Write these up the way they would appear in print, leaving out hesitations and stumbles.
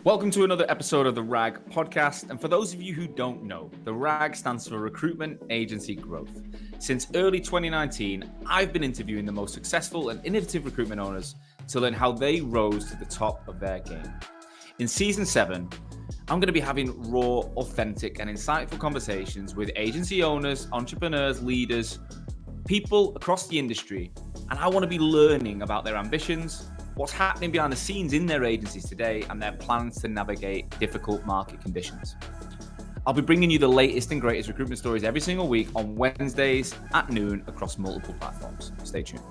Welcome to another episode of the RAG podcast. And for those of you who don't know, the RAG stands for Recruitment Agency Growth. Since early 2019, I've been interviewing the most successful and innovative recruitment owners to learn how they rose to the top of their game. In season 7, I'm going to be having raw, authentic, and insightful conversations with agency owners, entrepreneurs, leaders, people across the industry. And I want to be learning about their ambitions, what's happening behind the scenes in their agencies today, and their plans to navigate difficult market conditions. I'll be bringing you the latest and greatest recruitment stories every single week on Wednesdays at noon across multiple platforms. Stay tuned.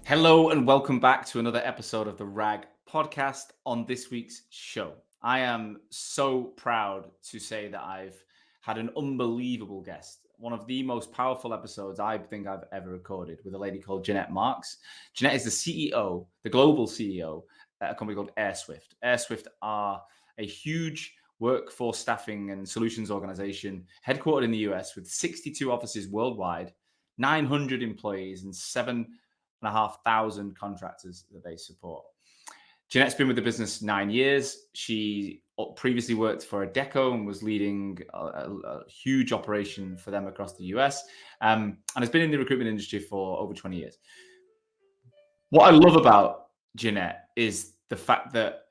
Hello and welcome back to another episode of the RAG podcast. On this week's show, I am so proud to say that I've had an unbelievable guest. One of the most powerful episodes I think I've ever recorded with a lady called Janette Marx. Janette is the CEO, the global CEO at a company called Airswift. Airswift are a huge workforce staffing and solutions organization headquartered in the US with 62 offices worldwide, 900 employees and 7,500 contractors that they support. Jeanette's been with the business 9 years. She previously worked for Adecco and was leading a huge operation for them across the US, and has been in the recruitment industry for over 20 years. What I love about Jeanette is the fact that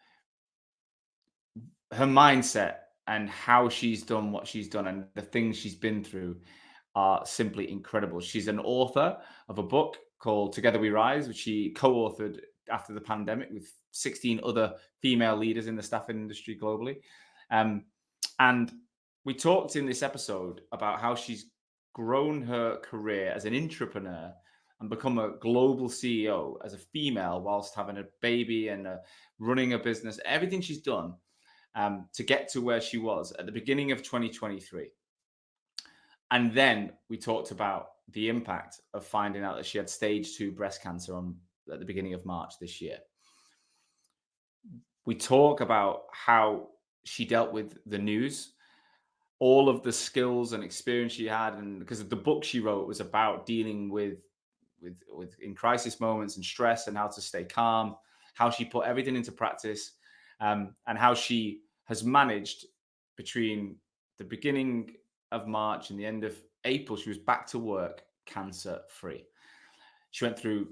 her mindset and how she's done what she's done and the things she's been through are simply incredible. She's an author of a book called Together We Rise, which she co-authored after the pandemic with 16 other female leaders in the staffing industry globally. And we talked in this episode about how she's grown her career as an entrepreneur and become a global CEO as a female whilst having a baby and running a business, everything she's done to get to where she was at the beginning of 2023. And then we talked about the impact of finding out that she had stage 2 breast cancer at the beginning of March this year. We talk about how she dealt with the news, all of the skills and experience she had, and because of the book she wrote was about dealing with in crisis moments and stress and how to stay calm, how she put everything into practice, and how she has managed between the beginning of March and the end of April, she was back to work cancer free. She went through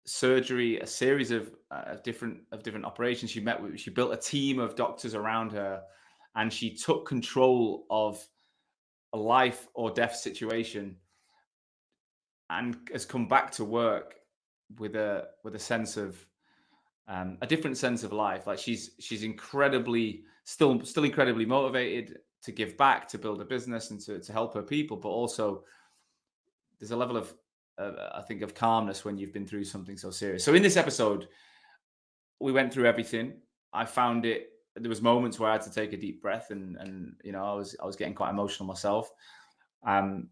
surgery, a series of different operations. She built a team of doctors around her, and she took control of a life or death situation, and has come back to work with a sense of a different sense of life. Like she's incredibly still incredibly motivated to give back, to build a business, and to help her people, but also there's a level of I think of calmness when you've been through something so serious. So in this episode, we went through everything. I found there was moments where I had to take a deep breath, and you know, I was getting quite emotional myself. And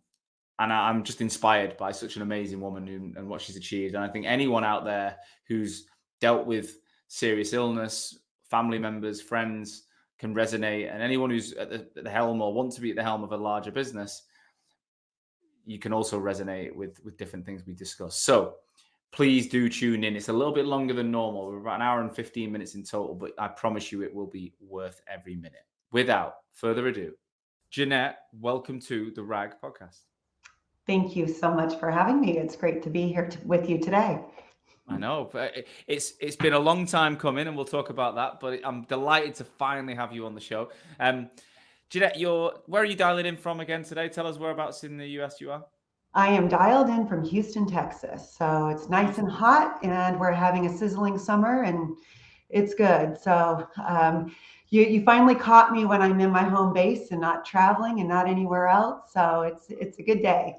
I'm just inspired by such an amazing woman and what she's achieved. And I think anyone out there who's dealt with serious illness, family members, friends can resonate. And anyone who's at the helm or wants to be at the helm of a larger business, you can also resonate with different things we discuss. So please do tune in. It's a little bit longer than normal. We're about an hour and 15 minutes in total, but I promise you it will be worth every minute. Without further ado, Jeanette, welcome to the RAG podcast. Thank you so much for having me. It's great to be here with you today. I know, but it's been a long time coming, and we'll talk about that, but I'm delighted to finally have you on the show. Jeanette, where are you dialing in from again today? Tell us whereabouts in the US you are. I am dialed in from Houston, Texas. So it's nice and hot, and we're having a sizzling summer, and it's good. So you finally caught me when I'm in my home base and not traveling and not anywhere else. So it's a good day.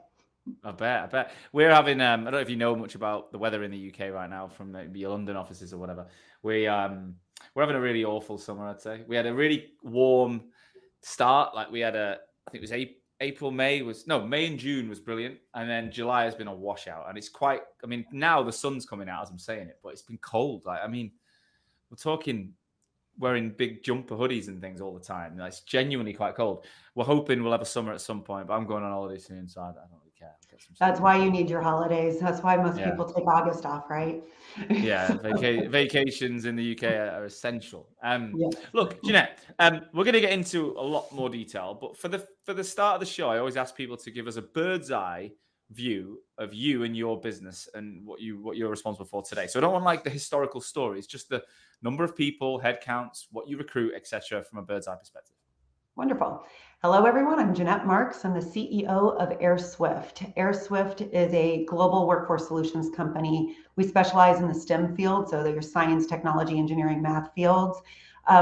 I bet. We're having, I don't know if you know much about the weather in the UK right now from maybe your London offices or whatever. We're having a really awful summer, I'd say. We had a really warm start. Like we had I think it was April, May and June was brilliant. And then July has been a washout. And it's quite, I mean, now the sun's coming out as I'm saying it, but it's been cold. Like, I mean, we're talking wearing big jumper hoodies and things all the time. Like, it's genuinely quite cold. We're hoping we'll have a summer at some point, but I'm going on holiday soon, so I don't really care. I'll get some sleep. That's why you need your holidays. That's why most Yeah. people take August off, right? Yeah, vacations in the UK are essential. Yes. Look, Jeanette, we're going to get into a lot more detail, but for the start of the show, I always ask people to give us a bird's eye view of you and your business and what you're responsible for today. So I don't want like the historical stories, just the number of people, headcounts, what you recruit, etc., from a bird's eye perspective. Wonderful. Hello, everyone. I'm Janette Marx. I'm the CEO of Airswift. Airswift is a global workforce solutions company. We specialize in the STEM field, so your science, technology, engineering, math fields.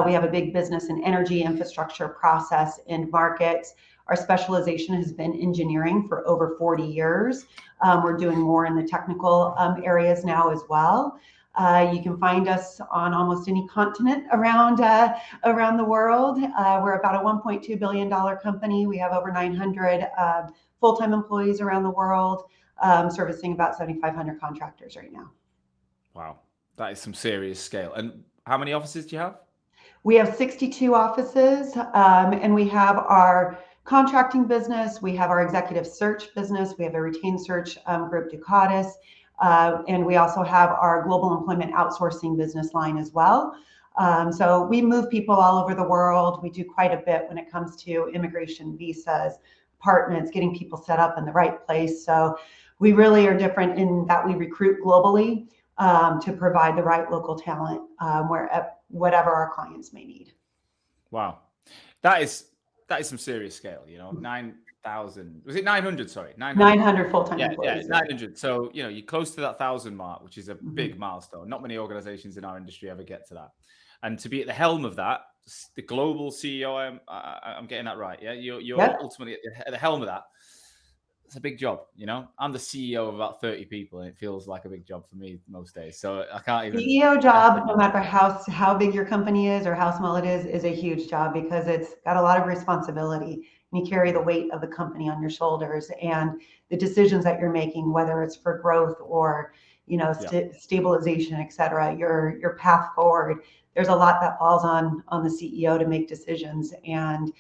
We have a big business in energy, infrastructure, process, and markets. Our specialization has been engineering for over 40 years. We're doing more in the technical areas now as well. You can find us on almost any continent around the world. We're about a $1.2 billion company. We have over 900 full-time employees around the world, servicing about 7,500 contractors right now. Wow, that is some serious scale. And how many offices do you have? We have 62 offices, and we have our contracting business. We have our executive search business. We have a retained search group, Ducatus. And we also have our global employment outsourcing business line as well. So we move people all over the world. We do quite a bit when it comes to immigration, visas, apartments, getting people set up in the right place. So we really are different in that we recruit globally to provide the right local talent whatever our clients may need. Wow, that is some serious scale. 9,000. Was it 900? Sorry, 900 full-time employees. Yeah, 900. So you're close to that 1,000 mark, which is a big milestone. Not many organizations in our industry ever get to that, and to be at the helm of that, the global CEO. I'm getting that right. Yeah, you're ultimately at the helm of that. It's a big job. I'm the CEO of about 30 people, and it feels like a big job for me most days. So I can't even. CEO job, no matter how big your company is or how small it is a huge job because it's got a lot of responsibility. And you carry the weight of the company on your shoulders, and the decisions that you're making, whether it's for growth or stabilization, et cetera, your path forward. There's a lot that falls on the CEO to make decisions, and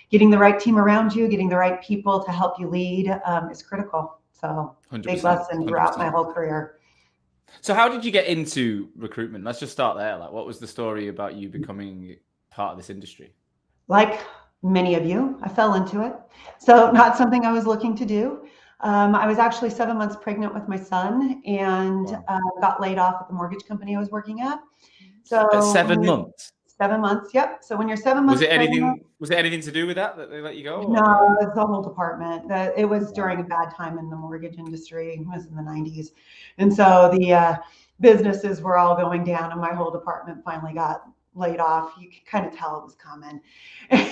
getting the right team around you, getting the right people to help you lead is critical. So 100%, big lesson throughout my whole career. So how did you get into recruitment? Let's just start there. Like, what was the story about you becoming part of this industry? Like many of you, I fell into it. So not something I was looking to do. I was actually 7 months pregnant with my son and got laid off at the mortgage company I was working at. So at 7 months? 7 months, yep. So when you're 7 months was it anything to do with that they let you go? No, it's the whole department. It was during a bad time in the mortgage industry. It was in the 90s. And so the businesses were all going down and my whole department finally got laid off. You can kind of tell it was coming.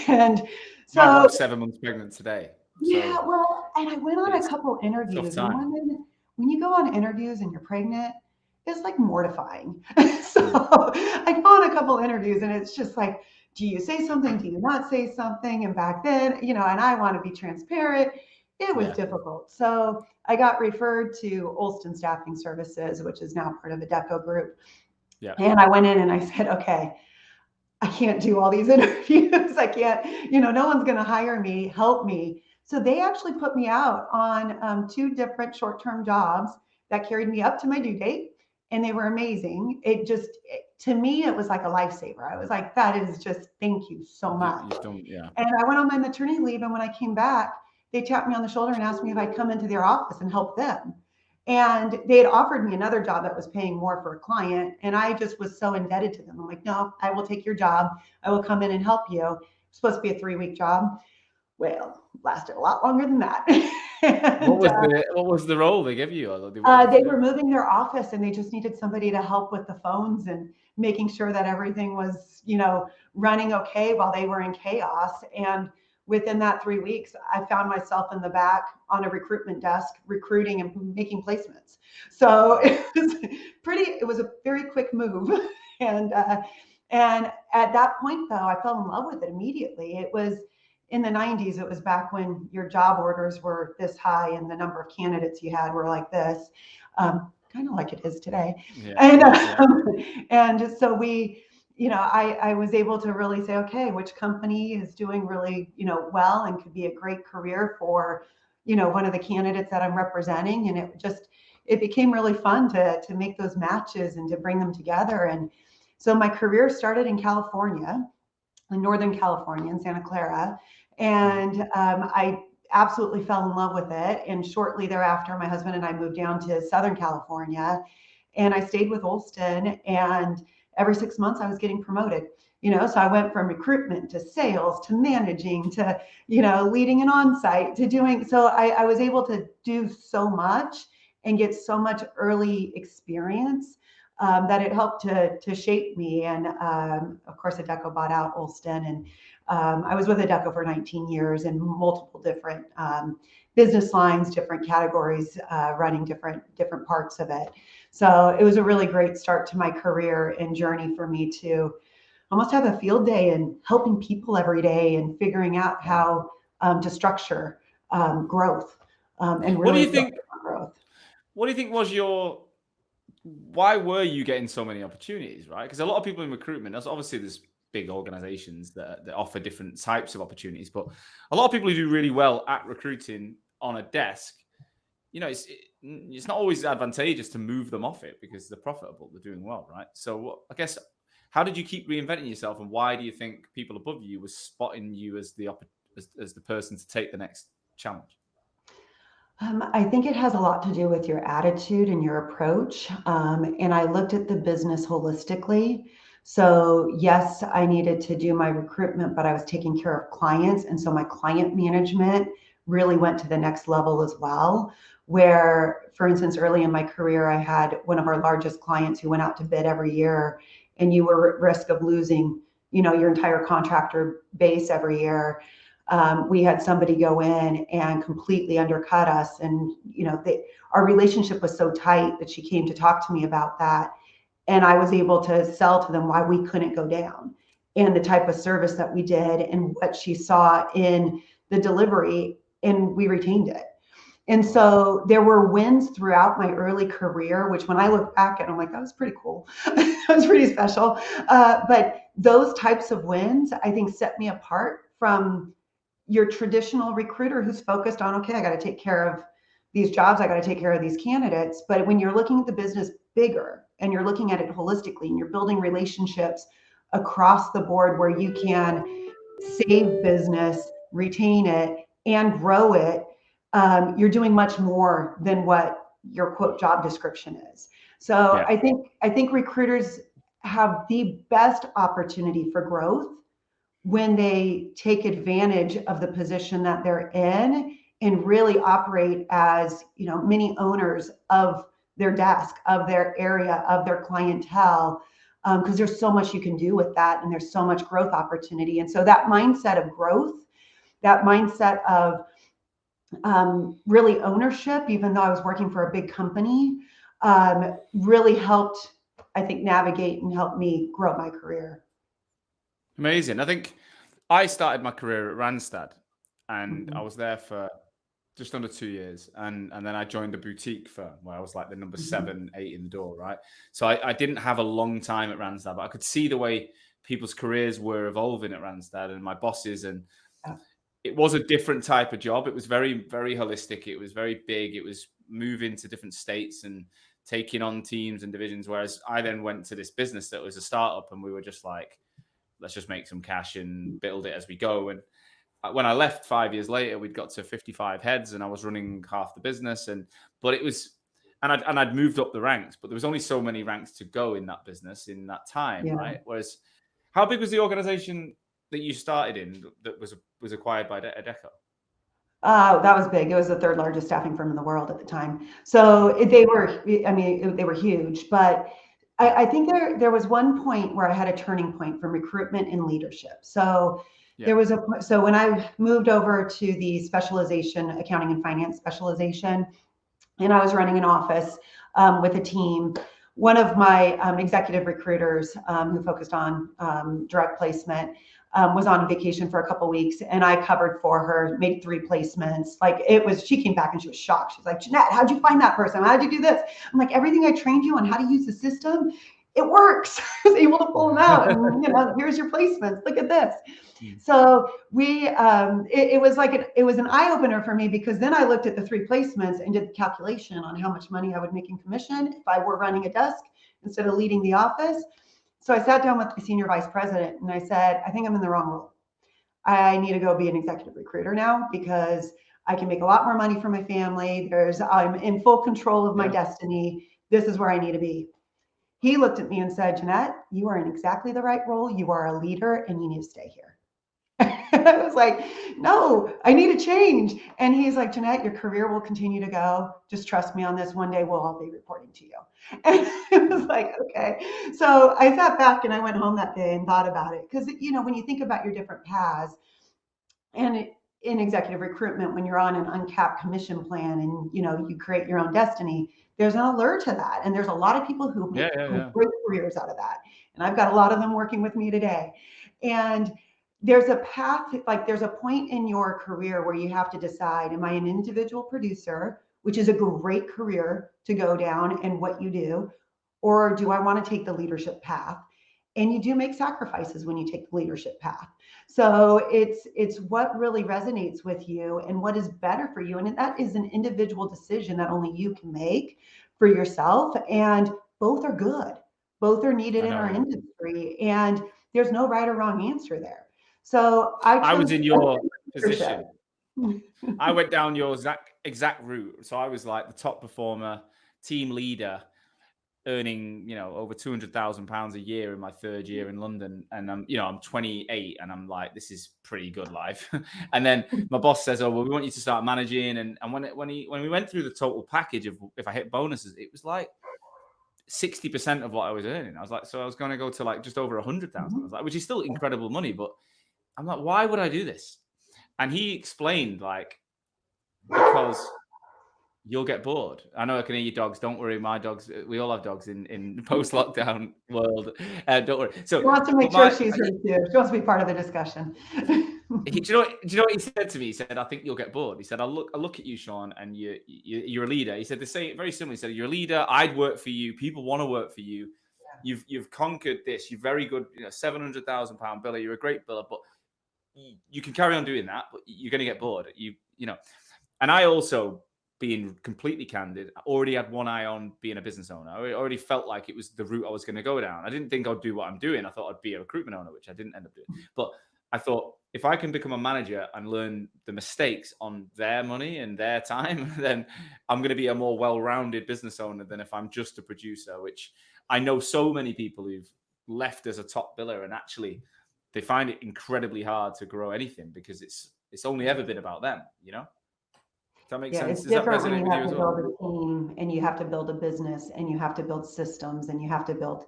And so my wife's 7 months pregnant today. Yeah, well, and I went on a couple interviews. And when you go on interviews and you're pregnant, it's like mortifying. So I go on a couple interviews and it's just like, do you say something? Do you not say something? And back then, and I want to be transparent. It was difficult. So I got referred to Olston Staffing Services, which is now part of Adecco Group. Yeah. And I went in and I said, okay, I can't do all these interviews. I can't, no one's going to hire me, help me. So they actually put me out on 2 different short-term jobs that carried me up to my due date. And they were amazing. To me, it was like a lifesaver. I was like, that is just, thank you so much. And I went on my maternity leave. And when I came back, they tapped me on the shoulder and asked me if I'd come into their office and help them. And they had offered me another job that was paying more for a client. And I just was so indebted to them. I'm like, no, I will take your job. I will come in and help you. It's supposed to be a 3-week job. Well, lasted a lot longer than that. And, what was the role they gave you? They were moving their office and they just needed somebody to help with the phones and making sure that everything was, running okay while they were in chaos. And within that 3 weeks, I found myself in the back on a recruitment desk, recruiting and making placements. So it was a very quick move. And at that point, though, I fell in love with it immediately. It was in the 90s. It was back when your job orders were this high and the number of candidates you had were like this, kind of like it is today. And so we, I was able to really say, okay, which company is doing really, well and could be a great career for, one of the candidates that I'm representing. And it became really fun to make those matches and to bring them together. And so my career started in California, in Northern California, in Santa Clara. And I absolutely fell in love with it. And shortly thereafter, my husband and I moved down to Southern California, and I stayed with Olston. And every 6 months I was getting promoted. So I went from recruitment to sales to managing to, leading an on-site to doing, so I was able to do so much and get so much early experience that it helped to shape me. And of course, Adecco bought out Olston, and I was with Adecco for 19 years in multiple different business lines, different categories, running different parts of it. So it was a really great start to my career and journey for me to almost have a field day and helping people every day and figuring out how to structure growth and What do really you think? growth. What do you think was why were you getting so many opportunities, right? Because a lot of people in recruitment, obviously there's big organizations that offer different types of opportunities, but a lot of people who do really well at recruiting on a desk, it's not always advantageous to move them off it because they're profitable, they're doing well, right? So I guess, how did you keep reinventing yourself, and why do you think people above you were spotting you as the person to take the next challenge? I think it has a lot to do with your attitude and your approach. And I looked at the business holistically. So yes, I needed to do my recruitment, but I was taking care of clients. And so my client management really went to the next level as well. Where, for instance, early in my career, I had one of our largest clients who went out to bid every year, and you were at risk of losing, your entire contractor base every year. We had somebody go in and completely undercut us. And, our relationship was so tight that she came to talk to me about that. And I was able to sell to them why we couldn't go down and the type of service that we did and what she saw in the delivery, and we retained it. And so there were wins throughout my early career, which when I look back at, I'm like, that was pretty cool. That was pretty special. But those types of wins, I think, set me apart from your traditional recruiter who's focused on, okay, I got to take care of these jobs, I got to take care of these candidates. But when you're looking at the business bigger and you're looking at it holistically and you're building relationships across the board where you can save business, retain it, and grow it, you're doing much more than what your quote job description is. So Yeah. I think recruiters have the best opportunity for growth when they take advantage of the position that they're in and really operate as, mini owners of their desk, of their area, of their clientele, because there's so much you can do with that, and there's so much growth opportunity. And so that mindset of growth, that mindset of really ownership, even though I was working for a big company, really helped, I think, navigate and help me grow my career. Amazing. I think I started my career at Randstad, and I was there for just under 2 years. And then I joined a boutique firm where I was like the number 7, 8 in the door, right? So I didn't have a long time at Randstad, but I could see the way people's careers were evolving at Randstad and my bosses. And it was a different type of job. It was very, very holistic. It was very big. It was moving to different states and taking on teams and divisions. Whereas I then went to this business that was a startup, and we were just like, let's just make some cash and build it as we go. And when I left 5 years later, we'd got to 55 heads, and I was running half the business. But it was, and I'd moved up the ranks, but there was only so many ranks to go in that business in that time, right? Whereas, how big was the organization that you started in that was acquired by Adecco? That was big. It was the 3rd largest staffing firm in the world at the time. So they were huge. But I think there was one point where I had a turning point from recruitment and leadership. So there was so when I moved over to the specialization, accounting and finance specialization, and I was running an office with a team, one of my executive recruiters who focused on direct placement was on vacation for a couple of weeks, and I covered for her, made 3 placements. She came back and she was shocked. She's like, Jeanette, how'd you find that person? How'd you do this? I'm like, everything I trained you on how to use the system, it works. I was able to pull them out, and here's your placements. Look at this. So it was like it was an eye opener for me, because then I looked at the 3 placements and did the calculation on how much money I would make in commission if I were running a desk instead of leading the office. So I sat down with the senior vice president and I said, I think I'm in the wrong role. I need to go be an executive recruiter now, because I can make a lot more money for my family. I'm in full control of my destiny. This is where I need to be. He looked at me and said, Jeanette, you are in exactly the right role. You are a leader and you need to stay here. I was like, no, I need to change. And he's like, Jeanette, your career will continue to go. Just trust me on this. One day we'll all be reporting to you. And it was like, okay. So I sat back and I went home that day and thought about it. Because, when you think about your different paths, and in executive recruitment, when you're on an uncapped commission plan and, you create your own destiny, there's an allure to that. And there's a lot of people who make great careers out of that. And I've got a lot of them working with me today. And there's a path, like there's a point in your career where you have to decide, am I an individual producer, which is a great career to go down and what you do, or do I want to take the leadership path? And you do make sacrifices when you take the leadership path. So it's what really resonates with you and what is better for you. And that is an individual decision that only you can make for yourself. And both are good. Both are needed in our industry. And there's no right or wrong answer there. So I was in your position. I went down your exact route. So I was like the top performer, team leader, earning, over £200,000 a year in my 3rd year in London. And I'm 28 and I'm like, this is pretty good life. And then my boss says, oh, well, we want you to start managing. And when we went through the total package of if I hit bonuses, it was like 60% of what I was earning. I was like, so I was going to go to like just over 100,000. I was like, which is still incredible money, but I'm like, why would I do this? And he explained, like, because you'll get bored. I know I can hear your dogs. Don't worry, my dogs. We all have dogs in post-lockdown world. Don't worry. So she wants to make sure she's here too. She wants to be part of the discussion. Do you know what he said to me? He said, I think you'll get bored. He said, I look at you, Sean, and you're a leader. He said, they say it very similarly. He said, you're a leader. I'd work for you. People want to work for you. Yeah. You've conquered this. You're very good. £700,000 biller. You're a great biller, but you can carry on doing that, but you're going to get bored. And I also, being completely candid, I already had one eye on being a business owner. I already felt like it was the route I was going to go down. I didn't think I'd do what I'm doing. I thought I'd be a recruitment owner, which I didn't end up doing. But I thought, if I can become a manager and learn the mistakes on their money and their time, then I'm going to be a more well-rounded business owner than if I'm just a producer, which I know so many people who've left as a top biller and actually they find it incredibly hard to grow anything because it's only ever been about them, Does that make sense? It's different when you have to build a team and you have to build a business and you have to build systems and you have to build,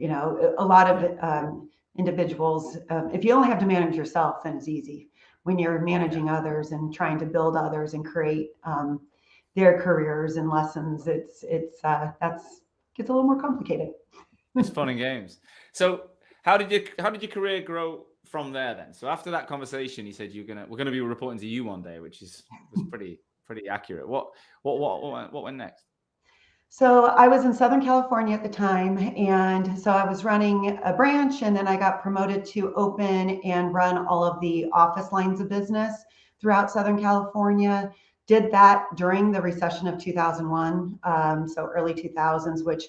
a lot of individuals. If you only have to manage yourself, then it's easy. When you're managing others and trying to build others and create their careers and lessons, it's gets a little more complicated. It's fun and games. So how did your career grow from there then? So after that conversation, he said we're gonna be reporting to you one day, which was pretty accurate. What went next? So I was in Southern California at the time, and so I was running a branch, and then I got promoted to open and run all of the office lines of business throughout Southern California. Did that during the recession of 2001, so early 2000s, which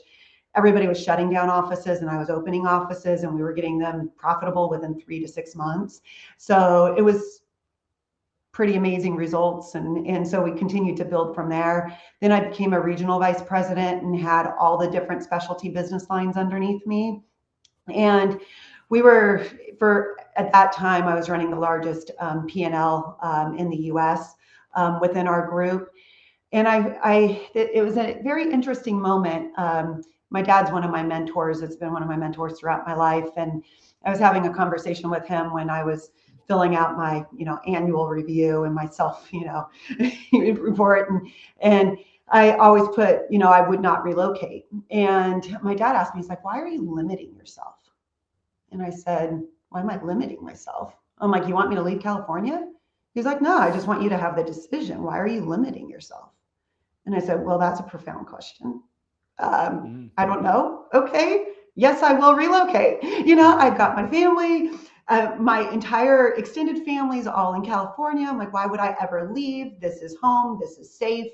everybody was shutting down offices and I was opening offices and we were getting them profitable within 3 to 6 months. So it was pretty amazing results. And so we continued to build from there. Then I became a regional vice president and had all the different specialty business lines underneath me. And at that time, I was running the largest P&L in the US within our group. And it was a very interesting moment. My dad's one of my mentors. It's been one of my mentors throughout my life. And I was having a conversation with him when I was filling out my, annual review and my self, report. And I always put, I would not relocate. And my dad asked me, he's like, why are you limiting yourself? And I said, why am I limiting myself? I'm like, you want me to leave California? He's like, no, I just want you to have the decision. Why are you limiting yourself? And I said, well, that's a profound question. I don't know. Okay. yes, I will relocate. I've got my family, my entire extended family is all in California. I'm like, why would I ever leave? This is home. This is safe.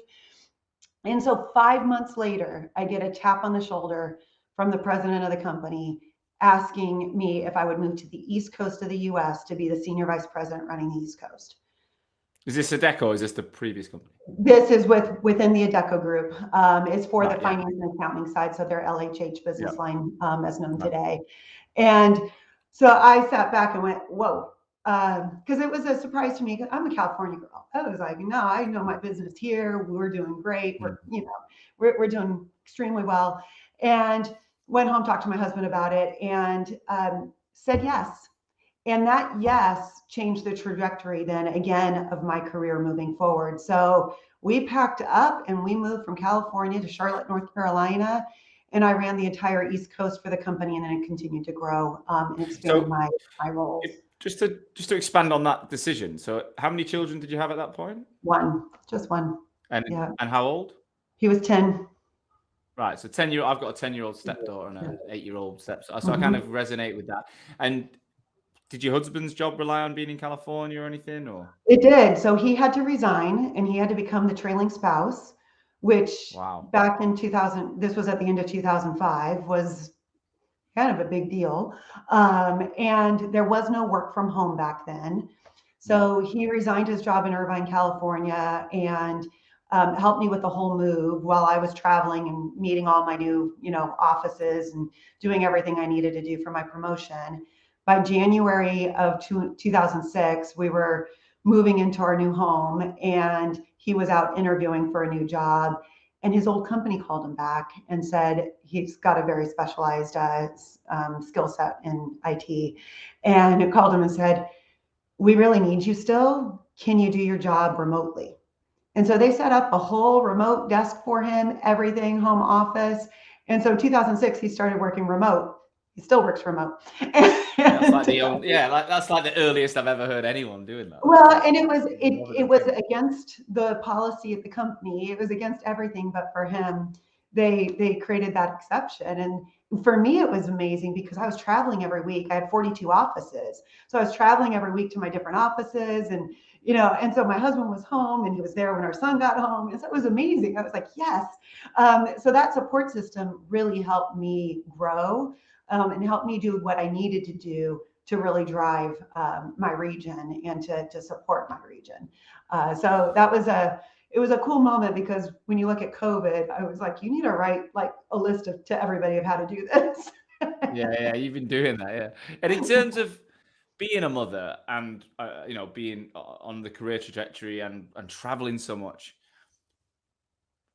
And so 5 months later, I get a tap on the shoulder from the president of the company asking me if I would move to the East Coast of the US to be the senior vice president running the East Coast. Is this Adecco or is this the previous company? This is within the Adecco group. It's for the Right, yeah. finance and accounting side, so their LHH business Yeah. line, as known Right. today. And so I sat back and went, whoa, because it was a surprise to me. I'm a California girl. I was like, no, I know my business here. We're doing great. We're doing extremely well. And went home, talked to my husband about it, and said yes. And that yes changed the trajectory then again of my career moving forward. So we packed up and we moved from California to Charlotte, North Carolina. And I ran the entire East Coast for the company, and then it continued to grow and expand So my roles. just to expand on that decision. So how many children did you have at that point? Just one. And Yeah. and how old? He was 10. Right. So 10-year, I've got a 10-year-old stepdaughter and an 8-year-old stepson. So I kind of resonate with that. And did your husband's job rely on being in California or anything? Or It did. So he had to resign and he had to become the trailing spouse, which wow. back in 2000, this was at the end of 2005, was kind of a big deal. And there was no work from home back then. So he resigned his job in Irvine, California, and helped me with the whole move while I was traveling and meeting all my new, offices and doing everything I needed to do for my promotion. By January of 2006, we were moving into our new home, and he was out interviewing for a new job. And his old company called him back and said he's got a very specialized skill set in IT. And it called him and said, we really need you still. Can you do your job remotely? And so they set up a whole remote desk for him, everything, home office. And so 2006, he started working remote. He still works remote. That's like that's like the earliest I've ever heard anyone doing that. Well, and it was against the policy of the company. It was against everything, but for him, they created that exception. And for me, it was amazing because I was traveling every week. I had 42 offices. So I was traveling every week to my different offices, and so my husband was home and he was there when our son got home. And so it was amazing. I was like, yes. So that support system really helped me grow and helped me do what I needed to do to really drive my region and to support my region. So it was a cool moment because when you look at COVID, I was like, you need to write like a list to everybody of how to do this. Yeah, you've been doing that, yeah. And in terms of being a mother and being on the career trajectory and traveling so much,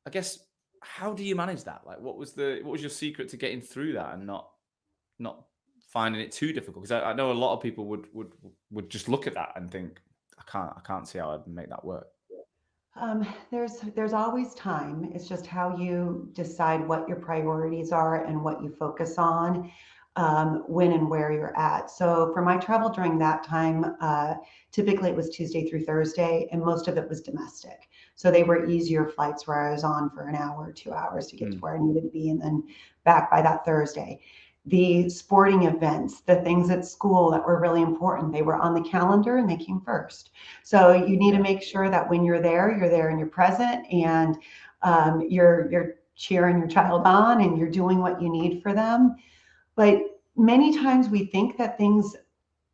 I guess how do you manage that? Like, what was your secret to getting through that and not finding it too difficult? Because I know a lot of people would just look at that and think, I can't see how I'd make that work. There's always time. It's just how you decide what your priorities are and what you focus on, when and where you're at. So for my travel during that time, typically it was Tuesday through Thursday, and most of it was domestic. So they were easier flights where I was on for an hour, 2 hours to get to where I needed to be, and then back by that Thursday. The sporting events, the things at school that were really important, they were on the calendar and they came first. So you need to make sure that when you're there and you're present, and you're cheering your child on and you're doing what you need for them. But many times we think that things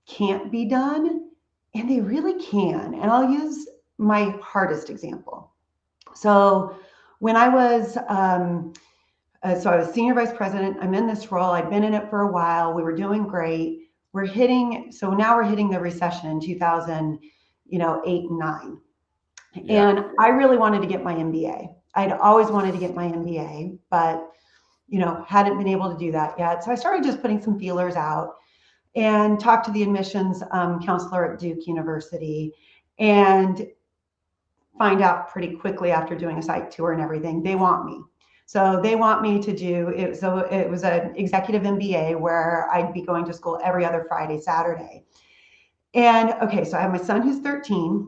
can't be done, and they really can. And I'll use my hardest example. So when I was so I was senior vice president. I'm in this role. I've been in it for a while. We were doing great. Now we're hitting the recession in 2008 and 9. Yeah. And I really wanted to get my MBA. I'd always wanted to get my MBA, but hadn't been able to do that yet. So I started just putting some feelers out and talked to the admissions counselor at Duke University, and find out pretty quickly after doing a site tour and everything, they want me. So they want me to do it. So it was an executive MBA where I'd be going to school every other Friday, Saturday. And okay, so I have my son who's 13.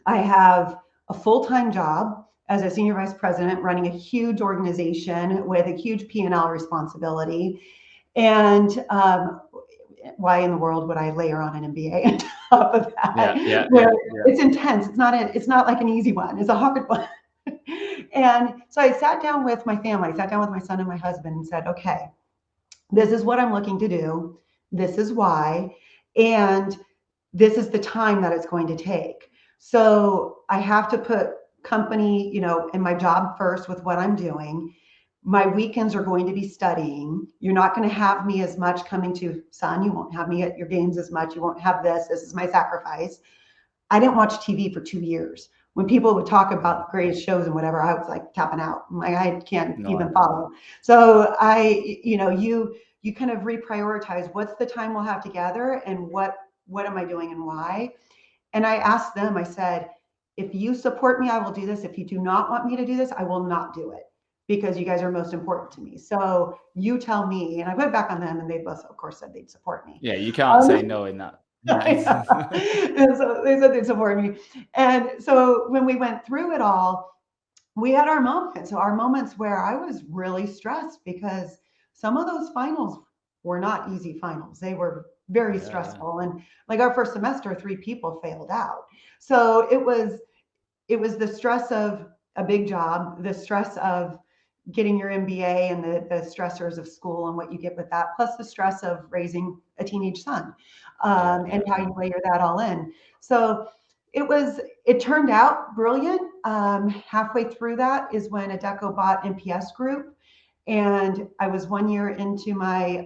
I have a full-time job as a senior vice president running a huge organization with a huge P&L responsibility. And why in the world would I layer on an MBA on top of that? Yeah. Where it's intense. It's not like an easy one. It's a hard one. And so I sat down with my family. I sat down with my son and my husband and said, okay, this is what I'm looking to do. This is why. And this is the time that it's going to take. So I have to put company, in my job first with what I'm doing. My weekends are going to be studying. You're not going to have me as much coming to, son, you won't have me at your games as much. You won't have this. This is my sacrifice. I didn't watch TV for 2 years. When people would talk about the greatest shows and whatever, I was like tapping out. I can't even follow. So you kind of reprioritize what's the time we'll have together and what am I doing and why. And I asked them, I said, if you support me, I will do this. If you do not want me to do this, I will not do it because you guys are most important to me. So you tell me. And I put it back on them and they both, of course, said they'd support me. Yeah, you can't say no in that. And so they said they'd support me. And so when we went through it all, we had our moments. So our moments where I was really stressed because some of those finals were not easy finals. They were very stressful. And like our first semester, 3 people failed out. So it was the stress of a big job, the stress of getting your MBA and the stressors of school and what you get with that, plus the stress of raising a teenage son and how you layer that all in. So it turned out brilliant. Halfway through that is when Adecco bought NPS Group. And I was 1 year into my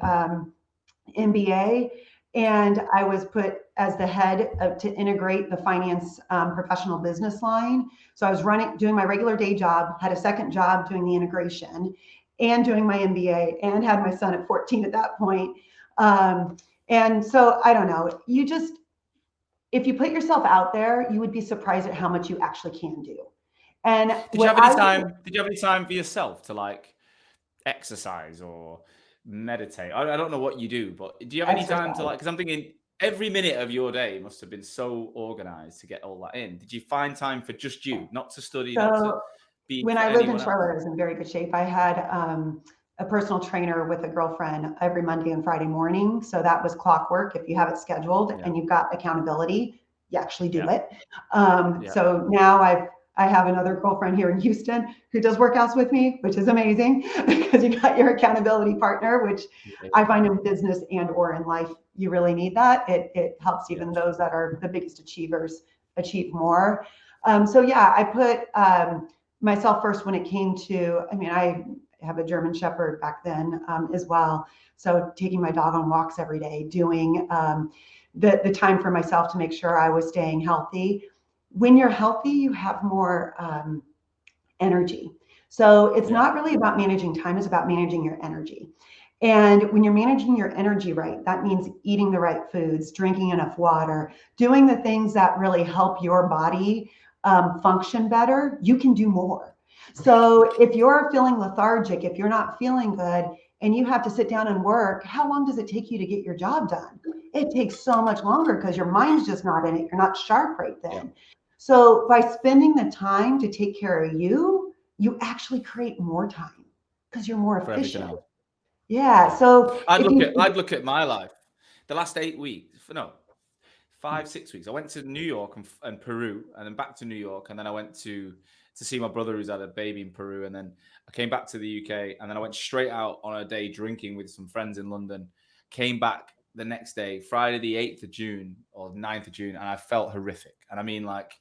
MBA, and I was put as the head to integrate the finance professional business line. So I was doing my regular day job, had a second job doing the integration and doing my MBA, and had my son at 14 at that point. And so I don't know, if you put yourself out there, you would be surprised at how much you actually can do. And did you have any time for yourself to like exercise or meditate? I don't know what you do, but do you have any time to like, because I'm thinking every minute of your day must have been so organized to get all that in. Did you find time for just you, not to study, not to be when I lived in Charlotte, I was in very good shape. I had a personal trainer with a girlfriend every Monday and Friday morning. So that was clockwork. If you have it scheduled and you've got accountability, you actually do it. So now I have another girlfriend here in Houston who does workouts with me, which is amazing because you got your accountability partner, which I find in business and or in life, you really need that. It helps even those that are the biggest achievers achieve more. So yeah, I put myself first when it came to, I have a German Shepherd back then as well. So taking my dog on walks every day, doing the time for myself to make sure I was staying healthy. When you're healthy, you have more energy. So it's not really about managing time, it's about managing your energy. And when you're managing your energy right, that means eating the right foods, drinking enough water, doing the things that really help your body function better, you can do more. So if you're feeling lethargic, if you're not feeling good, and you have to sit down and work, how long does it take you to get your job done? It takes so much longer because your mind's just not in it. You're not sharp right then. So by spending the time to take care of you, you actually create more time because you're more efficient. So I'd look at my life. The last 8 weeks, 5, 6 weeks. I went to New York and Peru, and then back to New York, and then I went to see my brother who's had a baby in Peru, and then I came back to the UK, and then I went straight out on a day drinking with some friends in London. Came back the next day, Friday the 8th of June or 9th of June, and I felt horrific. And I mean, like,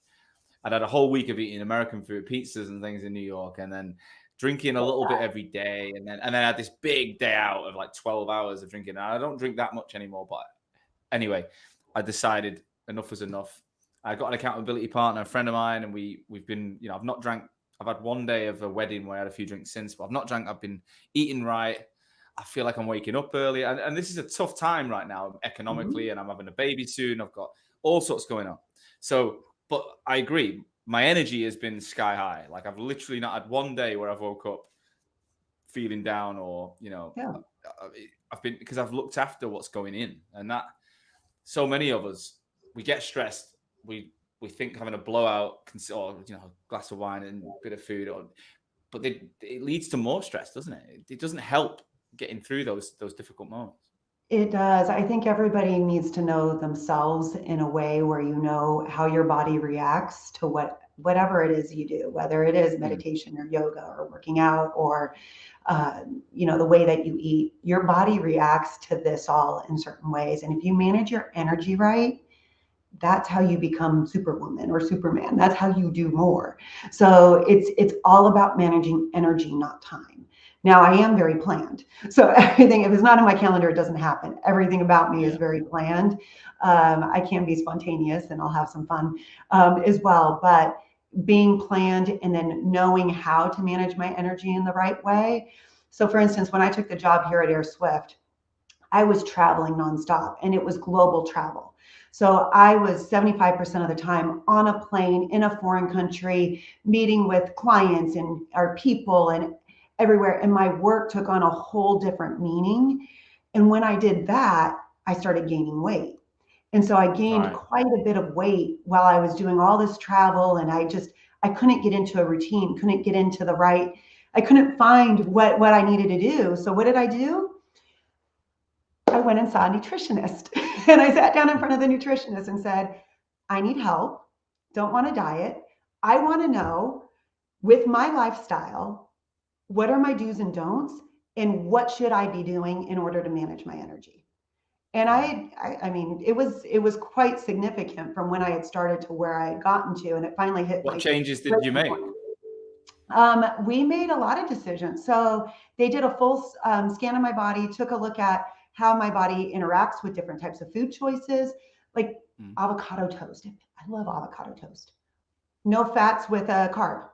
I'd had a whole week of eating American food, pizzas and things in New York, and then drinking a little bit every day, and then I had this big day out of like 12 hours of drinking. And I don't drink that much anymore, but anyway, I decided enough was enough. I got an accountability partner, a friend of mine, and we've been, I've not drank. I've had one day of a wedding where I had a few drinks since, but I've not drank. I've been eating right. I feel like I'm waking up early, and this is a tough time right now economically, and I'm having a baby soon. I've got all sorts going on. So, but I agree. My energy has been sky high. Like I've literally not had one day where I've woke up feeling down or, I've been, because I've looked after what's going in, and that so many of us, we get stressed. We think having a blowout or, a glass of wine and a bit of food, but it leads to more stress, doesn't it? It doesn't help getting through those difficult moments. It does. I think everybody needs to know themselves in a way where you know how your body reacts to whatever it is you do, whether it is meditation or yoga or working out or the way that you eat. Your body reacts to this all in certain ways, and if you manage your energy right, that's how you become Superwoman or Superman. That's how you do more. So it's all about managing energy, not time. Now I am very planned. So everything, if it's not in my calendar, it doesn't happen. Everything about me is very planned. I can be spontaneous and I'll have some fun as well. But being planned and then knowing how to manage my energy in the right way. So for instance, when I took the job here at Airswift, I was traveling nonstop and it was global travel. So I was 75% of the time on a plane in a foreign country, meeting with clients and our people and everywhere. And my work took on a whole different meaning. And when I did that, I started gaining weight. And so I gained quite a bit of weight while I was doing all this travel. And I couldn't get into a routine, couldn't get into I couldn't find what I needed to do. So what did I do? I went and saw a nutritionist and I sat down in front of the nutritionist and said, I need help. Don't want to diet. I want to know with my lifestyle, what are my do's and don'ts and what should I be doing in order to manage my energy? And I mean, it was quite significant from when I had started to where I had gotten to, and it finally hit. What changes did you make? We made a lot of decisions. So they did a full scan of my body, took a look at how my body interacts with different types of food choices, like avocado toast. I love avocado toast. No fats with a carb.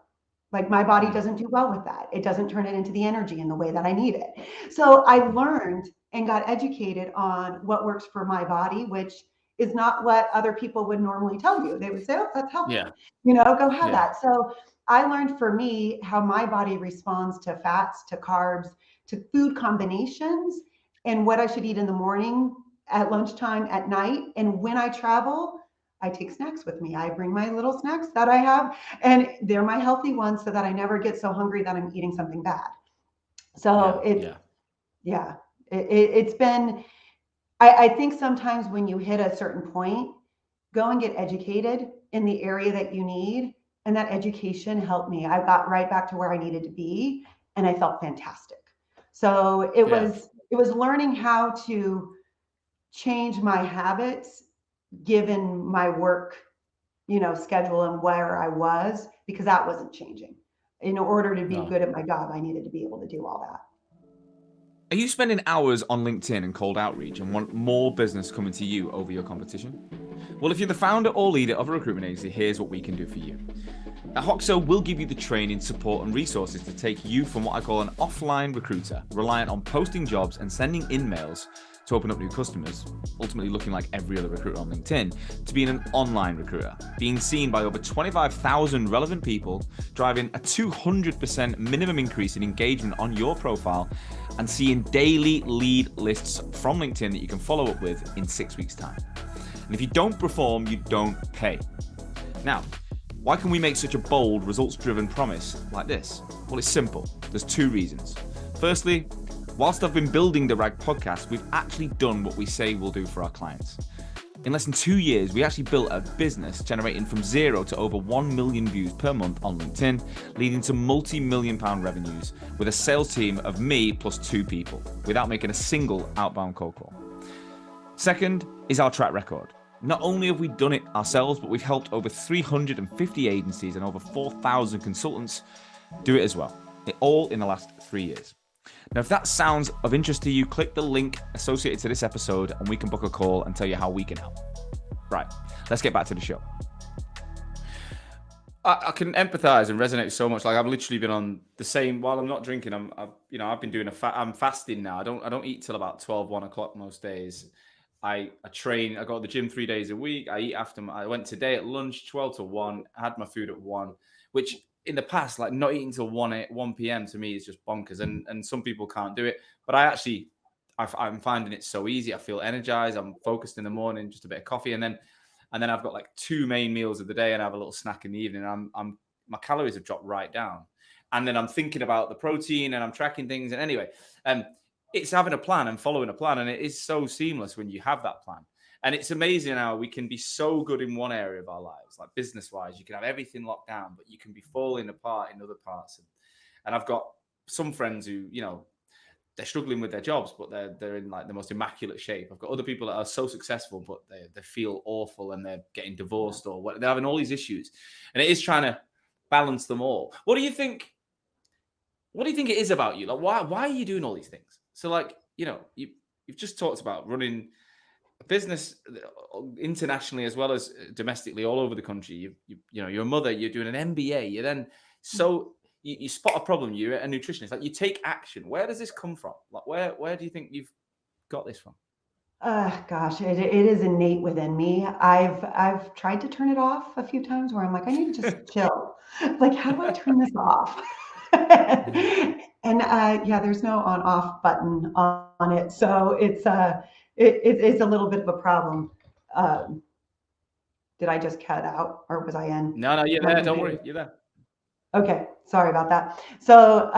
Like my body doesn't do well with that. It doesn't turn it into the energy in the way that I need it. So I learned and got educated on what works for my body, which is not what other people would normally tell you. They would say, oh, that's healthy. Go have that. So I learned for me how my body responds to fats, to carbs, to food combinations, and what I should eat in the morning, at lunchtime, at night. And when I travel, I take snacks with me. I bring my little snacks that I have, and they're my healthy ones so that I never get so hungry that I'm eating something bad. So it's been, I think sometimes when you hit a certain point, go and get educated in the area that you need. And that education helped me. I got right back to where I needed to be, and I felt fantastic. So it was learning how to change my habits given my work, schedule and where I was, because that wasn't changing. In order to be good at my job, I needed to be able to do all that. Are you spending hours on LinkedIn and cold outreach and want more business coming to you over your competition? Well, if you're the founder or leader of a recruitment agency, here's what we can do for you. At Hoxo, we'll give you the training, support, and resources to take you from what I call an offline recruiter, reliant on posting jobs and sending in mails to open up new customers, ultimately looking like every other recruiter on LinkedIn, to being an online recruiter, being seen by over 25,000 relevant people, driving a 200% minimum increase in engagement on your profile, and seeing daily lead lists from LinkedIn that you can follow up with in 6 weeks' time. And if you don't perform, you don't pay. Now, why can we make such a bold, results-driven promise like this? Well, it's simple. There's two reasons. Firstly, whilst I've been building the RAG podcast, we've actually done what we say we'll do for our clients. In less than 2 years, we actually built a business generating from 0 to over 1 million views per month on LinkedIn, leading to multi-million-pound revenues with a sales team of me plus 2 people, without making a single outbound cold call. Second is our track record. Not only have we done it ourselves, but we've helped over 350 agencies and over 4,000 consultants do it as well, all in the last 3 years. Now, if that sounds of interest to you, click the link associated to this episode and we can book a call and tell you how we can help. Right, let's get back to the show. I can empathize and resonate so much. Like I've literally been on the same, while I'm not drinking, I've been doing I'm fasting now. I don't eat till about 12, 1 o'clock most days. I train, I go to the gym 3 days a week. I eat after, I went today at lunch, 12 to 1, had my food at 1, which in the past, like not eating till 1 p.m. to me is just bonkers. And some people can't do it, but I'm finding it so easy. I feel energized. I'm focused in the morning, just a bit of coffee. And then I've got like 2 main meals of the day and I have a little snack in the evening. My calories have dropped right down. And then I'm thinking about the protein and I'm tracking things. And anyway, it's having a plan and following a plan. And it is so seamless when you have that plan. And it's amazing how we can be so good in one area of our lives, like business wise. You can have everything locked down, but you can be falling apart in other parts. And I've got some friends who, they're struggling with their jobs, but they're in like the most immaculate shape. I've got other people that are so successful, but they feel awful and they're getting divorced or what. They're having all these issues. And it is trying to balance them all. What do you think? What do you think it is about you? Like, why are you doing all these things? So, like, you've just talked about running a business internationally as well as domestically all over the country. You're a mother. You're doing an MBA. You're then you spot a problem. You're a nutritionist. Like, you take action. Where does this come from? Like, where do you think you've got this from? Gosh, it is innate within me. I've tried to turn it off a few times where I'm like, I need to just chill. Like, how do I turn this off? And there's no on-off button on it, so it's a little bit of a problem. Did I just cut out, or was I in? No, you're there. Don't worry, you're there. Okay, sorry about that. So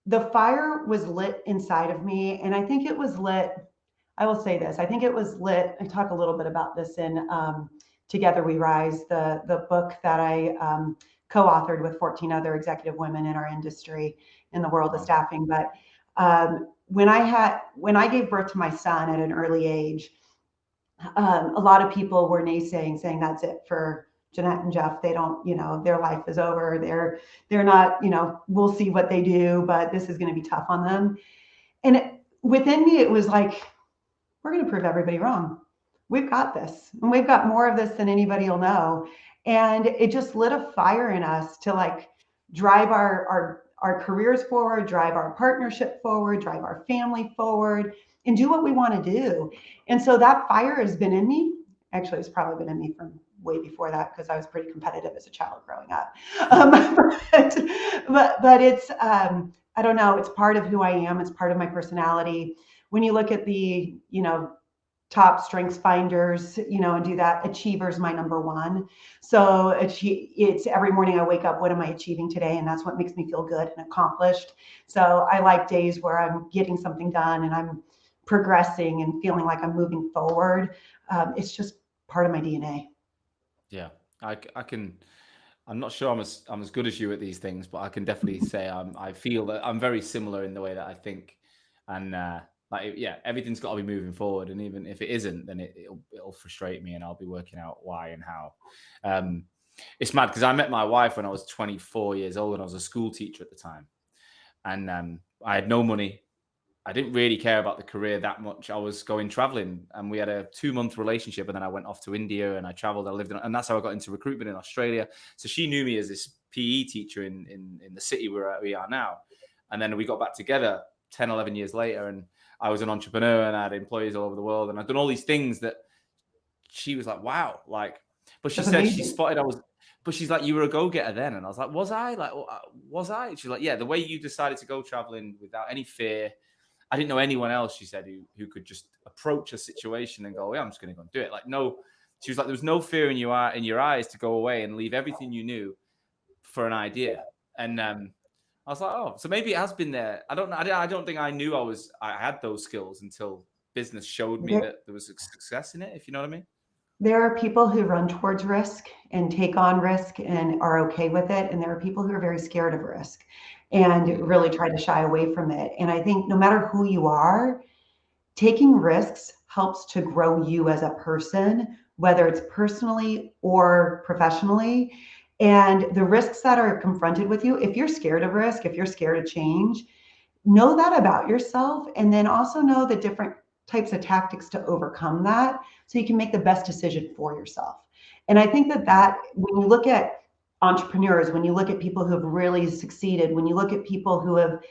the fire was lit inside of me, and I think it was lit. I will say this. I think it was lit. I talk a little bit about this in Together We Rise, the book that I co-authored with 14 other executive women in our industry in the world of staffing. But when I gave birth to my son at an early age, a lot of people were naysaying, saying that's it for Jeanette and Jeff. They don't, their life is over. They're not, we'll see what they do, but this is going to be tough on them. And within me, it was like, we're going to prove everybody wrong. We've got this, and we've got more of this than anybody will know. And it just lit a fire in us to like drive our careers forward, drive our partnership forward, drive our family forward, and do what we want to do. And so that fire has been in me. Actually, it's probably been in me from way before that, because I was pretty competitive as a child growing up. But it's, I don't know, it's part of who I am. It's part of my personality. When you look at the, top strengths finders, and do that, achiever's my number one. So it's every morning I wake up, what am I achieving today? And that's what makes me feel good and accomplished. So I like days where I'm getting something done and I'm progressing and feeling like I'm moving forward. It's just part of my DNA. Yeah, I'm not sure I'm as good as you at these things, but I can definitely say I feel that I'm very similar in the way that I think. And everything's got to be moving forward, and even if it isn't, then it'll frustrate me, and I'll be working out why and how. It's mad because I met my wife when I was 24 years old, and I was a school teacher at the time, and I had no money. I didn't really care about the career that much. I was going traveling, and we had a 2-month relationship, and then I went off to India and I traveled. I lived and that's how I got into recruitment in Australia. So she knew me as this PE teacher in the city where we are now, and then we got back together 10, 11 years later, and I was an entrepreneur and I had employees all over the world, and I've done all these things that she was like, wow, like, but she said she spotted but she's like, you were a go-getter then. And I was like, was I? Like, was I? She's like, yeah, the way you decided to go traveling without any fear. I didn't know anyone else, she said, who could just approach a situation and go, yeah, I'm just going to go and do it. Like, no, she was like, there was no fear in your eyes to go away and leave everything you knew for an idea. And I was like, oh, so maybe it has been there. I don't think I knew I had those skills until business showed me that there was a success in it, if you know what I mean. There are people who run towards risk and take on risk and are okay with it. And there are people who are very scared of risk and really try to shy away from it. And I think no matter who you are, taking risks helps to grow you as a person, whether it's personally or professionally. And the risks that are confronted with you, if you're scared of risk, if you're scared of change, know that about yourself. And then also know the different types of tactics to overcome that, so you can make the best decision for yourself. And I think that when you look at entrepreneurs, when you look at people who have really succeeded, when you look at people who have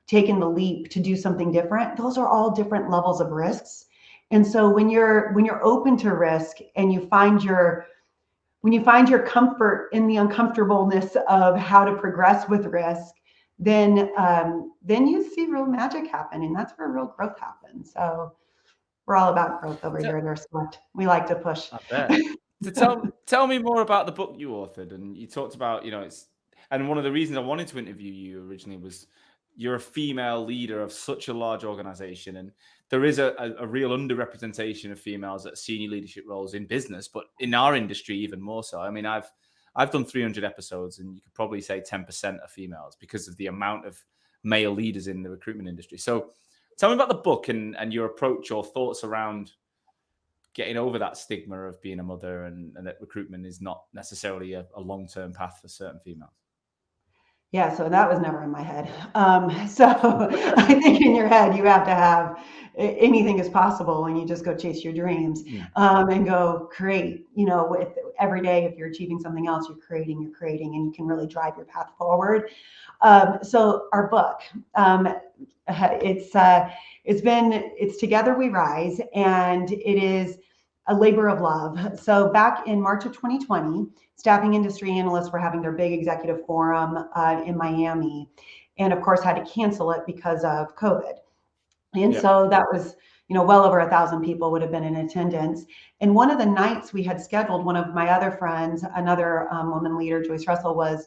taken the leap to do something different, those are all different levels of risks. And so when you're open to risk and you find your comfort in the uncomfortableness of how to progress with risk, then you see real magic happen, and that's where real growth happens. So we're all about growth over here at Airswift. We like to push. I bet. So tell me more about the book you authored, and you talked about, and one of the reasons I wanted to interview you originally was you're a female leader of such a large organization, and there is a real underrepresentation of females at senior leadership roles in business, but in our industry even more so. I mean, I've done 300 episodes, and you could probably say 10% are females because of the amount of male leaders in the recruitment industry. So tell me about the book and your approach or thoughts around getting over that stigma of being a mother, and that recruitment is not necessarily a long-term path for certain females. Yeah, so that was never in my head. So I think in your head, you have to have anything is possible, and you just go chase your dreams and go create, with every day. If you're achieving something else, you're creating, and you can really drive your path forward. So our book, it's Together We Rise, and it is a labor of love. So back in March of 2020, staffing industry analysts were having their big executive forum in Miami, and of course had to cancel it because of COVID. And so that was, well over 1,000 people would have been in attendance. And one of the nights we had scheduled, one of my other friends, another woman leader, Joyce Russell, was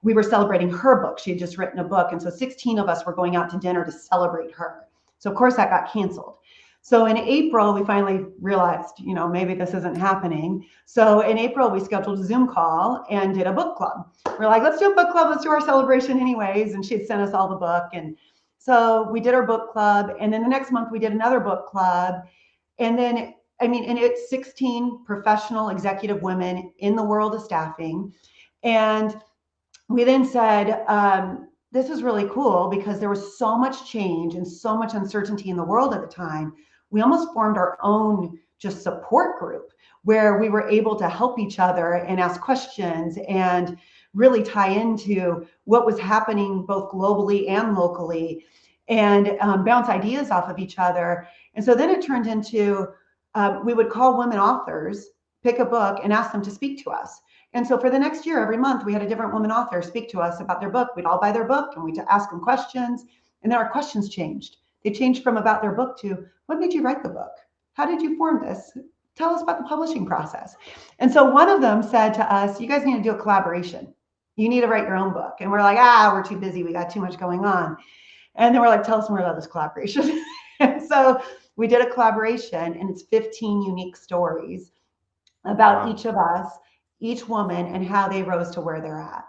we were celebrating her book. She had just written a book. And so 16 of us were going out to dinner to celebrate her. So of course that got canceled. So in April, we finally realized, maybe this isn't happening. So in April, we scheduled a Zoom call and did a book club. We're like, let's do a book club. Let's do our celebration anyways. And she had sent us all the book. And so we did our book club. And then the next month we did another book club. And then, and it's 16 professional executive women in the world of staffing. And we then said, this is really cool because there was so much change and so much uncertainty in the world at the time. We almost formed our own just support group where we were able to help each other and ask questions and really tie into what was happening both globally and locally, and bounce ideas off of each other. And so then it turned into, we would call women authors, pick a book, and ask them to speak to us. And so for the next year, every month, we had a different woman author speak to us about their book. We'd all buy their book, and we'd ask them questions. And then our questions changed. They changed from about their book to, what made you write the book? How did you form this? Tell us about the publishing process. And so one of them said to us, you guys need to do a collaboration. You need to write your own book. And we're like, we're too busy. We got too much going on. And then we're like, tell us more about this collaboration. And so we did a collaboration, and it's 15 unique stories about each of us, each woman, and how they rose to where they're at.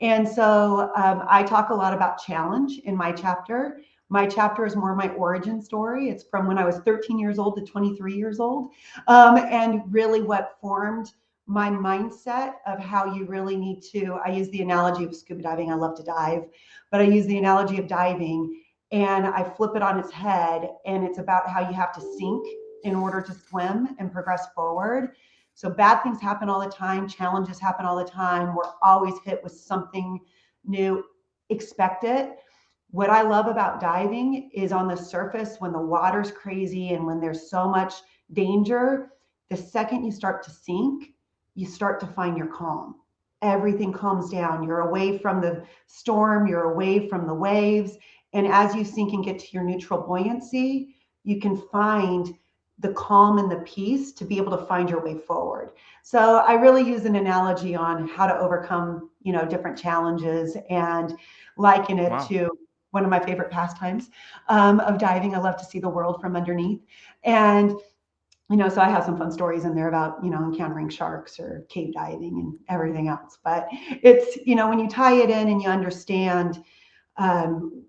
And so I talk a lot about challenge in my chapter. My chapter is more my origin story. It's from when I was 13 years old to 23 years old. And really what formed my mindset of how you really need to, I use the analogy of scuba diving. I love to dive, but I use the analogy of diving, and I flip it on its head. And it's about how you have to sink in order to swim and progress forward. So bad things happen all the time. Challenges happen all the time. We're always hit with something new. Expect it. What I love about diving is on the surface, when the water's crazy and when there's so much danger, the second you start to sink, you start to find your calm. Everything calms down. You're away from the storm. You're away from the waves. And as you sink and get to your neutral buoyancy, you can find the calm and the peace to be able to find your way forward. So I really use an analogy on how to overcome, different challenges, and liken it to one of my favorite pastimes of diving. I love to see the world from underneath. And, so I have some fun stories in there about, encountering sharks or cave diving and everything else. But it's, when you tie it in and you understand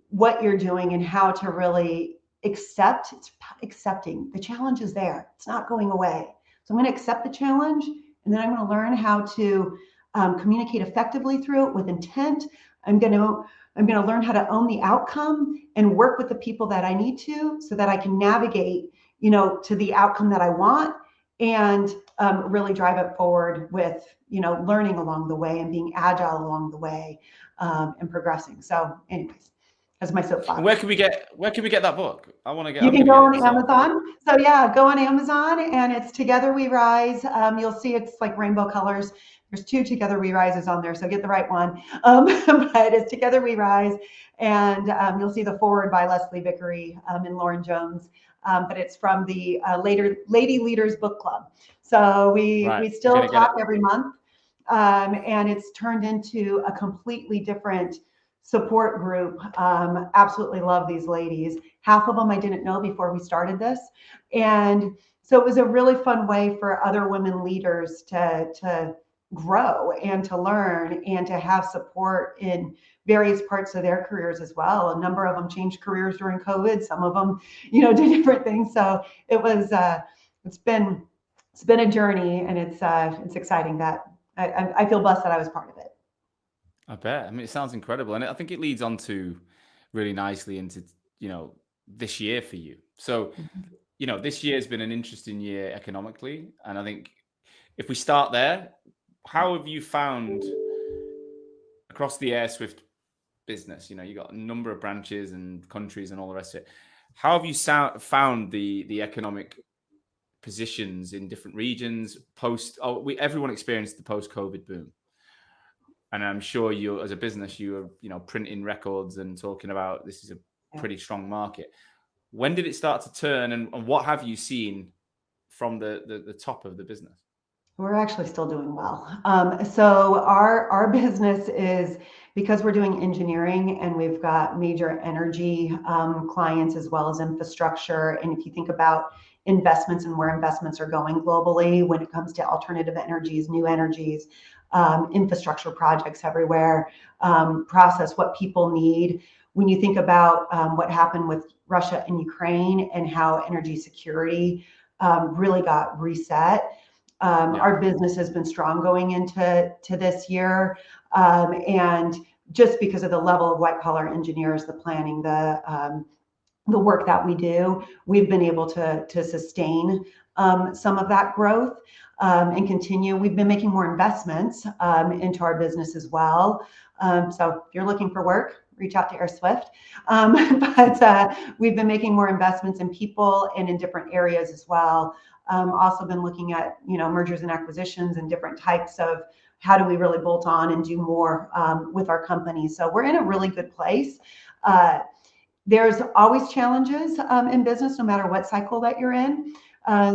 what you're doing and how to really accept, it's accepting the challenge is there. It's not going away. So I'm going to accept the challenge, and then I'm going to learn how to communicate effectively through it with intent. I'm going to learn how to own the outcome and work with the people that I need to, so that I can navigate, to the outcome that I want, and really drive it forward with, learning along the way and being agile along the way, and progressing. So anyways, that's my soapbox. And where can we get that book? I want to get. You can go on Amazon. So yeah, go on Amazon, and it's Together We Rise. You'll see it's like rainbow colors. There's 2 Together We Rises on there, so get the right one. But it's Together We Rise, and you'll see the foreword by Leslie Vickery and Lauren Jones. But it's from the Lady Leaders Book Club. So we still talk every month, and it's turned into a completely different support group. Absolutely love these ladies. Half of them I didn't know before we started this. And so it was a really fun way for other women leaders to grow and to learn and to have support in various parts of their careers as well. A number of them changed careers during COVID. Some of them, did different things. So it was, it's been a journey, and it's exciting that I feel blessed that I was part of it. I bet. I mean, it sounds incredible, and I think it leads on to really nicely into this year for you. So, this year has been an interesting year economically, and I think if we start there, how have you found across the Airswift business? You got a number of branches and countries and all the rest of it. How have you found the economic positions in different regions everyone experienced the post-COVID boom? And I'm sure you, as a business, you were, printing records and talking about this is a pretty strong market. When did it start to turn, and what have you seen from the top of the business? We're actually still doing well. So our business is, because we're doing engineering and we've got major energy clients as well as infrastructure. And if you think about investments and where investments are going globally when it comes to alternative energies, new energies, infrastructure projects everywhere, process what people need. When you think about what happened with Russia and Ukraine and how energy security really got reset, our business has been strong going into this year. And just because of the level of white collar engineers, the planning, the work that we do, we've been able to sustain some of that growth and continue. We've been making more investments into our business as well. So if you're looking for work, reach out to Airswift. But we've been making more investments in people and in different areas as well. Also been looking at, mergers and acquisitions and different types of how do we really bolt on and do more with our company. So we're in a really good place. There's always challenges in business, no matter what cycle that you're in.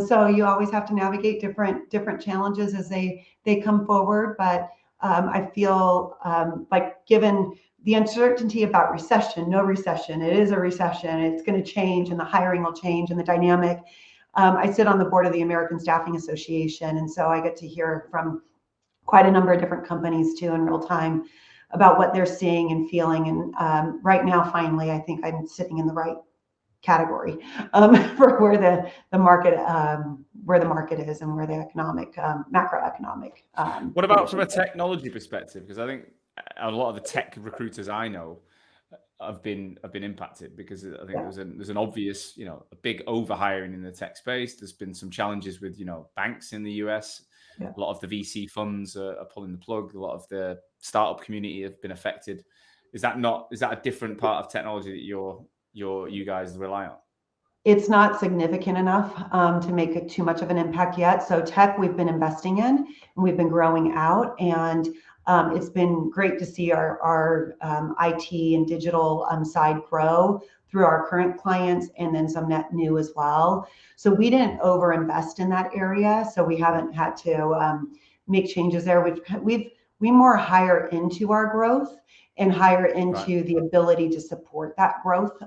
So you always have to navigate different challenges as they come forward. But I feel like, given the uncertainty about recession, no recession, it is a recession, it's going to change, and the hiring will change, and the dynamic. I sit on the board of the American Staffing Association, and so I get to hear from quite a number of different companies too in real time about what they're seeing and feeling. And right now, finally, I think I'm sitting in the right category for where the market is and where the economic macroeconomic. What about from a technology perspective? Because I think a lot of the tech recruiters I know have been impacted, because I think there's an obvious, a big overhiring in the tech space. There's been some challenges with, banks in the US. Yeah. A lot of the VC funds are pulling the plug. A lot of the startup community have been affected. Is that a different part of technology that you guys rely on? It's not significant enough to make it too much of an impact yet. So tech we've been investing in, and we've been growing out, and it's been great to see our IT and digital side grow through our current clients, and then some net new as well. So we didn't overinvest in that area, so we haven't had to make changes there. We more hire into our growth and hire into the ability to support that growth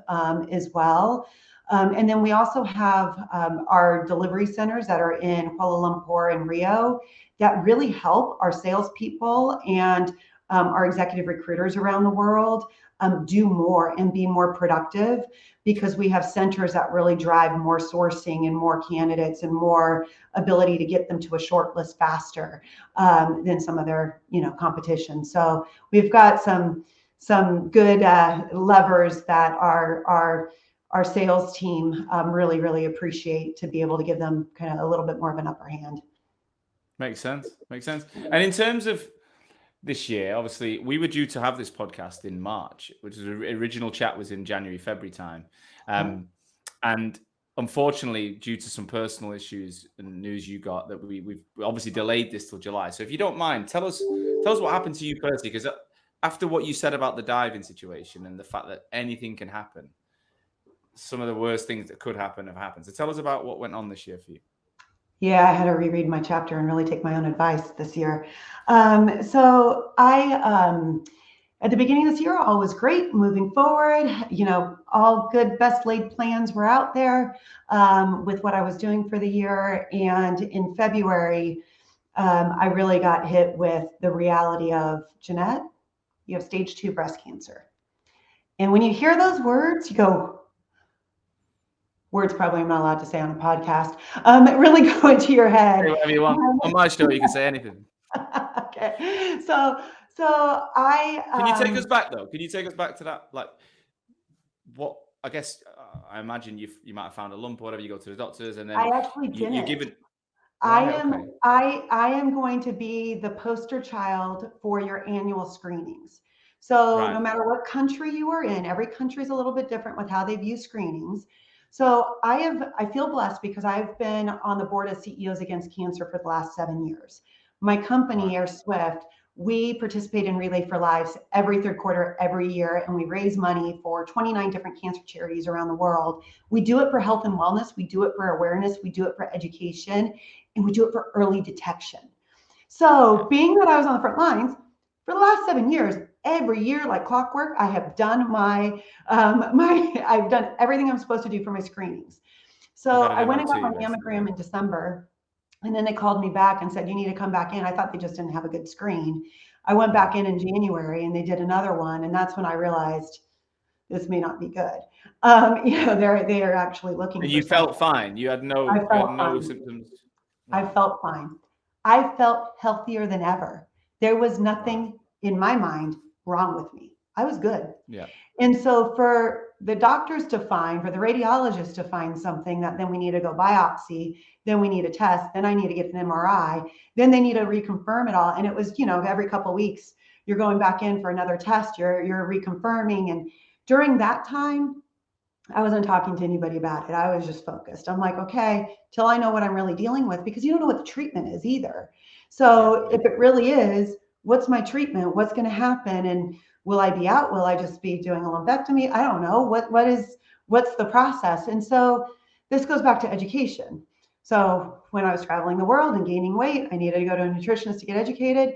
as well. And then we also have our delivery centers that are in Kuala Lumpur and Rio that really help our salespeople and our executive recruiters around the world do more and be more productive, because we have centers that really drive more sourcing and more candidates and more ability to get them to a short list faster than some of their competition. So we've got some good levers that our sales team really appreciate, to be able to give them kind of a little bit more of an upper hand. Makes sense. And in terms of this year, obviously, we were due to have this podcast in March, which is the original chat was in January, February time. And unfortunately, due to some personal issues and news you got, that we've obviously delayed this till July. So if you don't mind, tell us what happened to you personally, because after what you said about the diving situation and the fact that anything can happen, some of the worst things that could happen have happened. So tell us about what went on this year for you. Yeah, I had to reread my chapter and really take my own advice this year. So I at the beginning of this year, all was great, moving forward. All good, best laid plans were out there with what I was doing for the year. And in February, I really got hit with the reality of, Jeanette, you have stage 2 breast cancer. And when you hear those words, you go, words probably I'm not allowed to say on a podcast, really go into your head. Say whatever you want. On my show, you can say anything. Okay. So I Can you take us back though? Can you take us back to that? Like, what? I guess I imagine you might have found a lump or whatever. You go to the doctors, and then I actually didn't. you give it. I Right, am okay. I am going to be the poster child for your annual screenings. So no Right. matter what country you are in, every country is a little bit different with how they view screenings. So I feel blessed because I've been on the board of CEOs Against Cancer for the last 7 years. My company, Right. Airswift, we participate in Relay for Lives every third quarter, every year, and we raise money for 29 different cancer charities around the world. We do it for health and wellness. We do it for awareness. We do it for education, and we do it for early detection. So being that I was on the front lines for the last 7 years, every year, like clockwork, I have done I've done everything I'm supposed to do for my screenings. So I went and got my mammogram in December, and then they called me back and said, you need to come back in. I thought they just didn't have a good screen. I went back in January, and they did another one. And that's when I realized this may not be good. They are actually looking. And you felt fine. You had no symptoms. I felt fine. I felt healthier than ever. There was nothing in my mind wrong with me. I was good. Yeah. And so for the doctors to find, for the radiologist to find something that then we need to go biopsy, then we need a test, then I need to get an MRI, then they need to reconfirm it all. And it was, every couple of weeks, you're going back in for another test, you're reconfirming. And during that time, I wasn't talking to anybody about it. I was just focused. I'm like, okay, till I know what I'm really dealing with, because you don't know what the treatment is either. So if it really is, what's my treatment? What's going to happen? And will I be out? Will I just be doing a lumpectomy? I don't know. What's the process? And so this goes back to education. So when I was traveling the world and gaining weight, I needed to go to a nutritionist to get educated.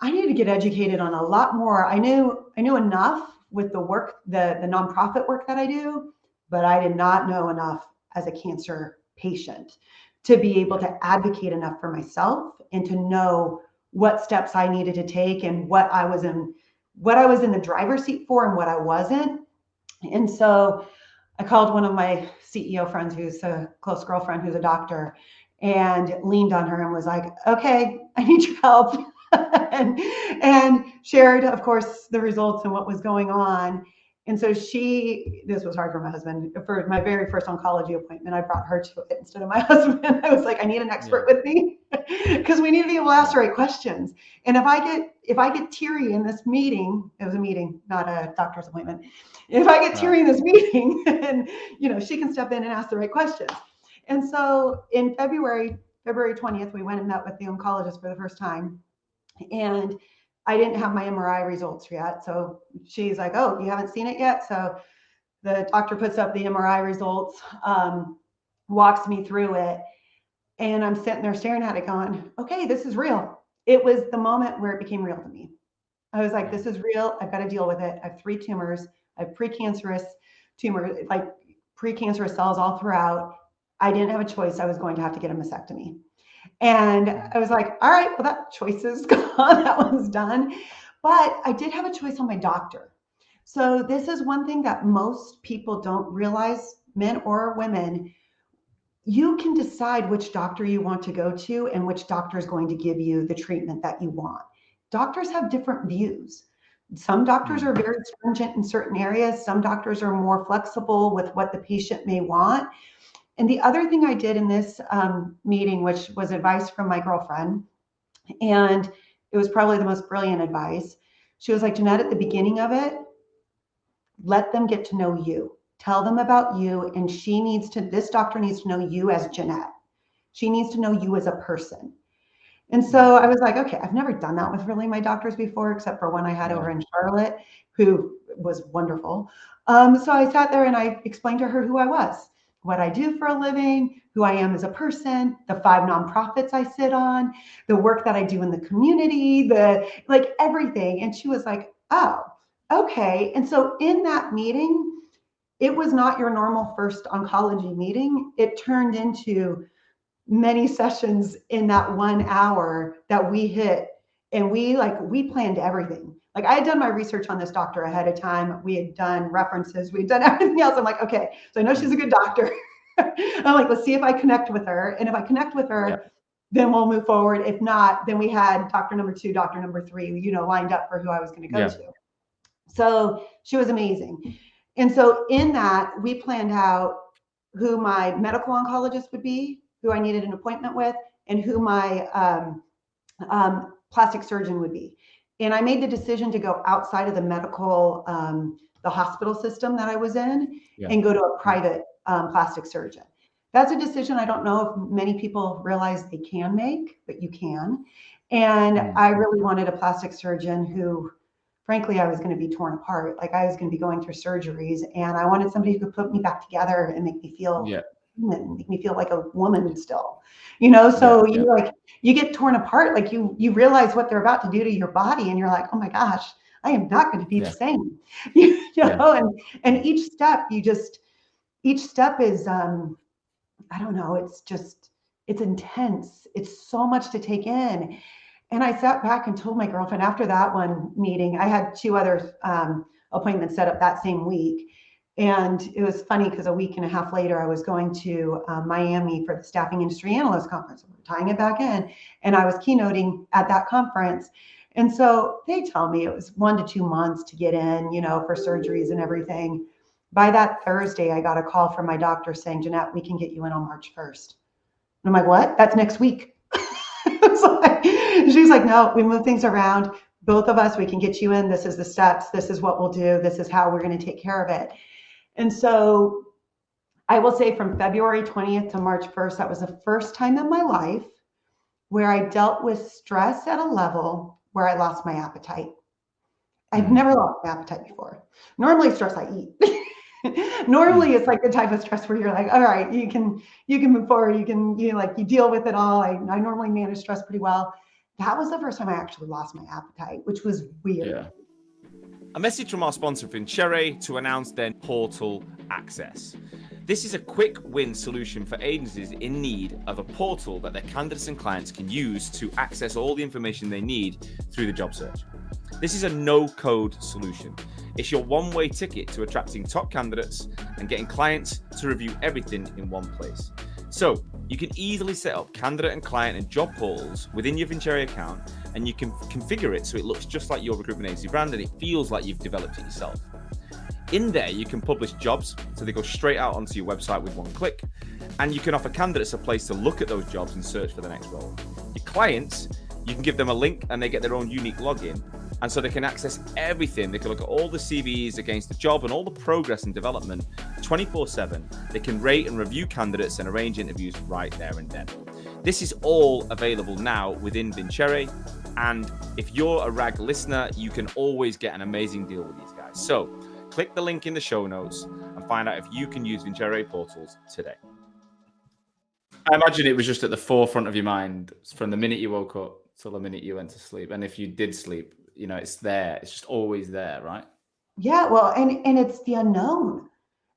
I needed to get educated on a lot more. I knew enough with the work, the nonprofit work that I do, but I did not know enough as a cancer patient to be able to advocate enough for myself and to know what steps I needed to take and what I was in the driver's seat for and what I wasn't. And so I called one of my CEO friends, who's a close girlfriend, who's a doctor, and leaned on her and was like, okay, I need your help. and shared, of course, the results and what was going on. And so this was hard for my husband. For my very first oncology appointment, I brought her to it instead of my husband. I was like, I need an expert with me because we need to be able to ask the right questions. And if I get teary in this meeting, it was a meeting, not a doctor's appointment. If I get teary in this meeting, and she can step in and ask the right questions. And so in February 20th, we went and met with the oncologist for the first time. And I didn't have my MRI results yet. So she's like, oh, you haven't seen it yet? So the doctor puts up the MRI results, walks me through it. And I'm sitting there staring at it going, okay, this is real. It was the moment where it became real to me. I was like, this is real. I've got to deal with it. I have 3 tumors. I have precancerous tumors, like precancerous cells all throughout. I didn't have a choice. I was going to have to get a mastectomy. And I was like, all right, well, that choice is gone. That one's done. But I did have a choice on my doctor. So this is one thing that most people don't realize, men or women. You can decide which doctor you want to go to and which doctor is going to give you the treatment that you want. Doctors have different views. Some doctors are very stringent in certain areas. Some doctors are more flexible with what the patient may want. And the other thing I did in this meeting, which was advice from my girlfriend, and it was probably the most brilliant advice. She was like, Jeanette, at the beginning of it, let them get to know you. Tell them about you. And this doctor needs to know you as Jeanette. She needs to know you as a person. And so I was like, okay, I've never done that with really my doctors before, except for one I had over in Charlotte, who was wonderful. So I sat there and I explained to her who I was. what I do for a living, who I am as a person, the 5 nonprofits I sit on, the work that I do in the community, the like everything. And she was like, oh, okay. And so in that meeting, it was not your normal first oncology meeting. It turned into many sessions in that 1 hour that we hit, and we planned everything. Like, I had done my research on this doctor ahead of time. We had done references. We'd done everything else. I'm like, okay, so I know she's a good doctor. I'm like, let's see if I connect with her. And if I connect with her, then we'll move forward. If not, then we had doctor number 2, doctor number 3, lined up for who I was going to go to. So she was amazing. And so in that, we planned out who my medical oncologist would be, who I needed an appointment with, and who my plastic surgeon would be. And I made the decision to go outside of the medical, the hospital system that I was in, and go to a private plastic surgeon. That's a decision I don't know if many people realize they can make, but you can. And I really wanted a plastic surgeon who, frankly, I was going to be torn apart. Like, I was going to be going through surgeries, and I wanted somebody who could put me back together and make me feel human, make me feel like a woman still, so you get torn apart. Like, you realize what they're about to do to your body, and you're like, oh my gosh, I am not going to be the same, and each step is, I don't know, it's intense. It's so much to take in. And I sat back and told my girlfriend after that one meeting, I had 2 other appointments set up that same week. And it was funny because a week and a half later, I was going to Miami for the Staffing Industry Analyst Conference. We're tying it back in. And I was keynoting at that conference. And so they tell me it was 1 to 2 months to get in, for surgeries and everything. By that Thursday, I got a call from my doctor saying, Jeanette, we can get you in on March 1st. And I'm like, what? That's next week. She's like, no, we move things around. Both of us, we can get you in. This is the steps. This is what we'll do. This is how we're going to take care of it. And so I will say from February 20th to March 1st, that was the first time in my life where I dealt with stress at a level where I lost my appetite. I've never lost my appetite before. Normally stress I eat. Normally it's like the type of stress where you're like, all right, you can move forward. You deal with it all. I normally manage stress pretty well. That was the first time I actually lost my appetite, which was weird. Yeah. A message from our sponsor Vincere to announce their portal access. This is a quick win solution for agencies in need of a portal that their candidates and clients can use to access all the information they need through the job search. This is a no-code solution. It's your one-way ticket to attracting top candidates and getting clients to review everything in one place. So you can easily set up candidate and client and job portals within your Vincere account, and you can configure it so it looks just like your recruitment agency brand and it feels like you've developed it yourself. In there, you can publish jobs so they go straight out onto your website with one click, and you can offer candidates a place to look at those jobs and search for the next role. Your clients, you can give them a link and they get their own unique login, and so they can access everything. They can look at all the CVs against the job and all the progress and development 24/7. They can rate and review candidates and arrange interviews right there and then. This is all available now within Vincere, and if you're a RAG listener, you can always get an amazing deal with these guys. So click the link in the show notes and find out if you can use Vincere portals today. I imagine it was just at the forefront of your mind from the minute you woke up till the minute you went to sleep. And if you did sleep, it's there. It's just always there, right? Yeah, well, and it's the unknown.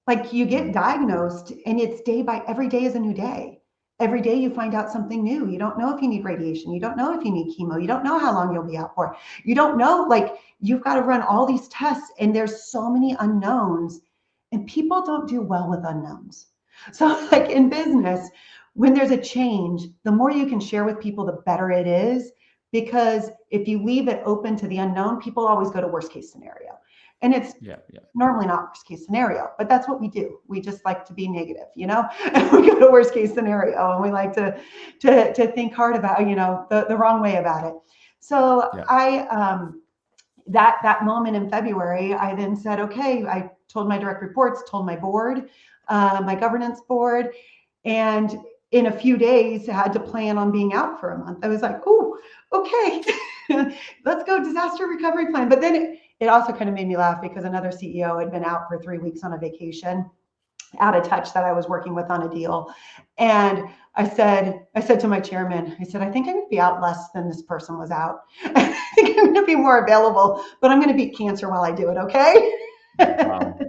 Like, you get diagnosed and it's every day is a new day. Every day you find out something new. You don't know if you need radiation. You don't know if you need chemo. You don't know how long you'll be out for. You don't know, you've got to run all these tests, and there's so many unknowns, and people don't do well with unknowns. So in business, when there's a change, the more you can share with people, the better it is, because if you leave it open to the unknown, people always go to worst case scenario. And it's normally not worst case scenario, but that's what we do. We just like to be negative, and we go to worst case scenario, and we like to think hard about, the wrong way about it. So I, that moment in February, I then said, okay, I told my direct reports, told my board, my governance board, and in a few days I had to plan on being out for a month. I was like, oh, okay, let's go disaster recovery plan. But then it also kind of made me laugh because another CEO had been out for 3 weeks on a vacation. out of touch that I was working with on a deal. And I said to my chairman, I said, I think I'm going to be out less than this person was out. I think I'm going to be more available, but I'm going to beat cancer while I do it. Okay. Wow.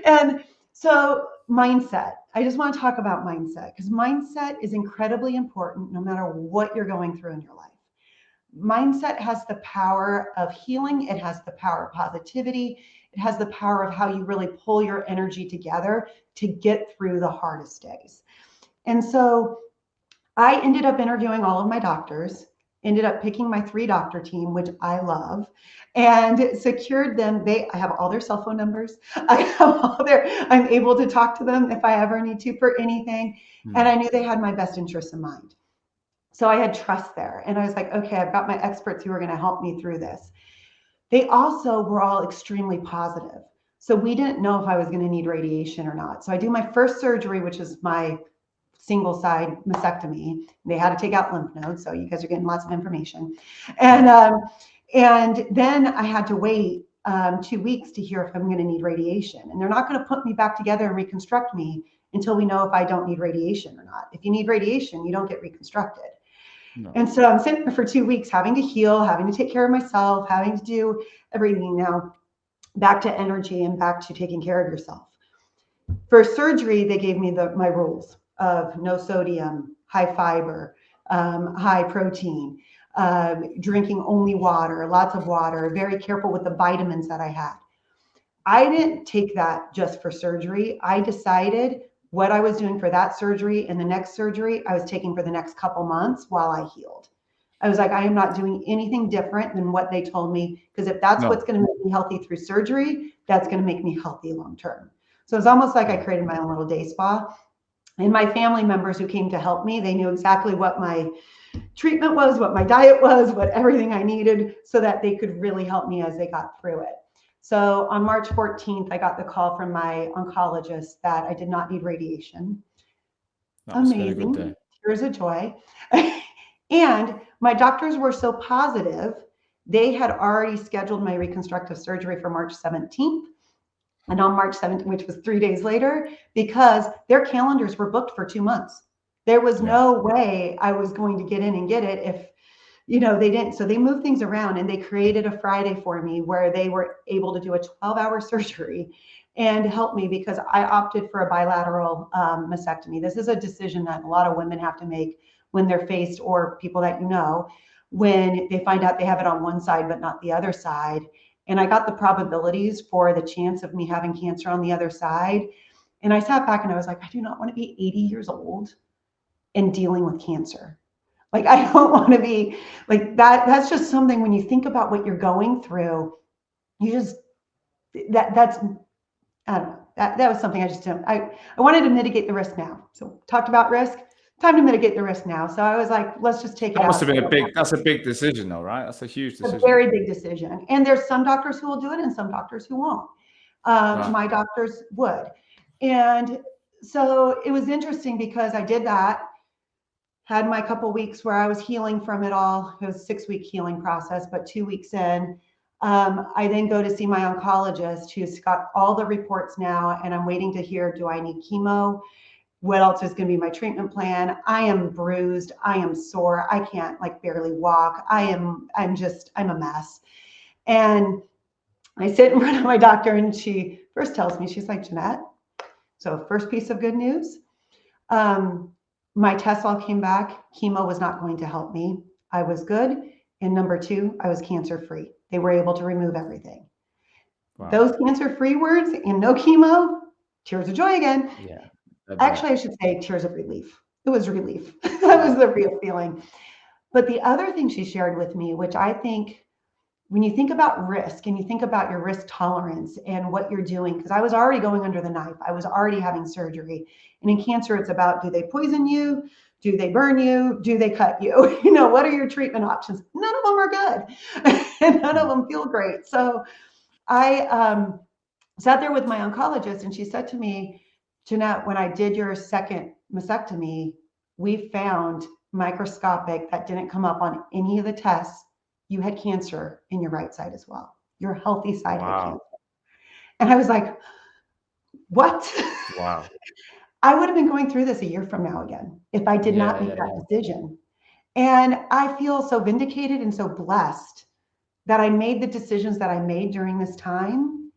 And so mindset, I just want to talk about mindset, because mindset is incredibly important no matter what you're going through in your life. Mindset has the power of healing. It has the power of positivity. It has the power of how you really pull your energy together to get through the hardest days. And so I ended up interviewing all of my doctors, ended up picking my 3-doctor team, which I love, and secured them. I have all their cell phone numbers. I'm able to talk to them if I ever need to for anything. And I knew they had my best interests in mind. So I had trust there. And I was like, okay, I've got my experts who are going to help me through this. They also were all extremely positive. So we didn't know if I was going to need radiation or not. So I do my first surgery, which is my single side mastectomy. They had to take out lymph nodes. So you guys are getting lots of information. And then I had to wait 2 weeks to hear if I'm going to need radiation. And they're not going to put me back together and reconstruct me until we know if I don't need radiation or not. If you need radiation, you don't get reconstructed. No. And so I'm sitting there for 2 weeks, having to heal, having to take care of myself, having to do everything. Now back to energy and back to taking care of yourself. For surgery, they gave me my rules of no sodium, high fiber, high protein, drinking only water, lots of water, very careful with the vitamins that I had. I didn't take that just for surgery. I decided what I was doing for that surgery and the next surgery I was taking for the next couple months while I healed. I was like, I am not doing anything different than what they told me, because if that's what's going to make me healthy through surgery, that's going to make me healthy long term. So it's almost like I created my own little day spa. And my family members who came to help me, they knew exactly what my treatment was, what my diet was, what everything I needed, so that they could really help me as they got through it. So on March 14th, I got the call from my oncologist that I did not need radiation. Amazing. Tears of joy. And my doctors were so positive. They had already scheduled my reconstructive surgery for March 17th. And on March 17th, which was 3 days later, because their calendars were booked for 2 months. There was no way I was going to get in and get it if, they didn't. So they moved things around and they created a Friday for me where they were able to do a 12-hour surgery and help me, because I opted for a bilateral mastectomy. This is a decision that a lot of women have to make when they're faced, or people that when they find out they have it on one side but not the other side. And I got the probabilities for the chance of me having cancer on the other side. And I sat back and I was like, I do not want to be 80 years old and dealing with cancer. Like, I don't want to be like that. That's just something, when you think about what you're going through, you just, that's, I don't know, that was something I just didn't, I wanted to mitigate the risk now. So talked about risk, time to mitigate the risk now. So I was like, let's just take it out. That must have been that's a big decision though, right? That's a huge decision. A very big decision. And there's some doctors who will do it and some doctors who won't. My doctors would. And so it was interesting because I did that, had my couple weeks where I was healing from it all. It was a 6-week healing process, but 2 weeks in, I then go to see my oncologist, who's got all the reports now, and I'm waiting to hear, do I need chemo? What else is going to be my treatment plan? I am bruised. I am sore. I can't barely walk. I'm a mess. And I sit in front of my doctor and she first tells me, she's like, Jeanette, so first piece of good news, my tests all came back. Chemo was not going to help me. I was good. And number 2, I was cancer-free. They were able to remove everything. Wow. Those cancer-free words and no chemo, tears of joy again. Yeah. Actually, I should say tears of relief. It was relief. That was the real feeling. But the other thing she shared with me, which I think, when you think about risk and you think about your risk tolerance and what you're doing, because I was already going under the knife, I was already having surgery. And in cancer, it's about, do they poison you? Do they burn you? Do they cut you? What are your treatment options? None of them are good. And none of them feel great. So I sat there with my oncologist and she said to me, Jeanette, when I did your second mastectomy, we found microscopic, that didn't come up on any of the tests, you had cancer in your right side as well. Your healthy side had cancer. And I was like, what? Wow. I would have been going through this a year from now again if I did not make that decision. And I feel so vindicated and so blessed that I made the decisions that I made during this time.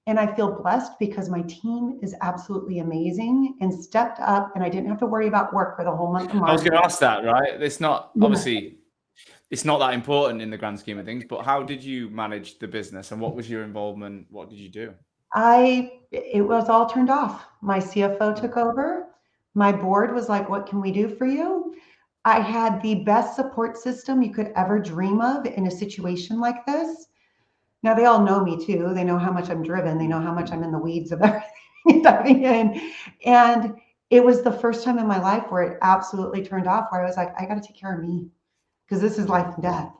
And I feel blessed because my team is absolutely amazing and stepped up, and I didn't have to worry about work for the whole month of March. I was going to ask that, right? It's not, obviously, it's not that important in the grand scheme of things, but how did you manage the business and what was your involvement? What did you do? It was all turned off. My CFO took over. My board was like, what can we do for you? I had the best support system you could ever dream of in a situation like this. Now they all know me too. They know how much I'm driven. They know how much I'm in the weeds of everything diving in. And it was the first time in my life where it absolutely turned off, where I was like, I got to take care of me because this is life and death.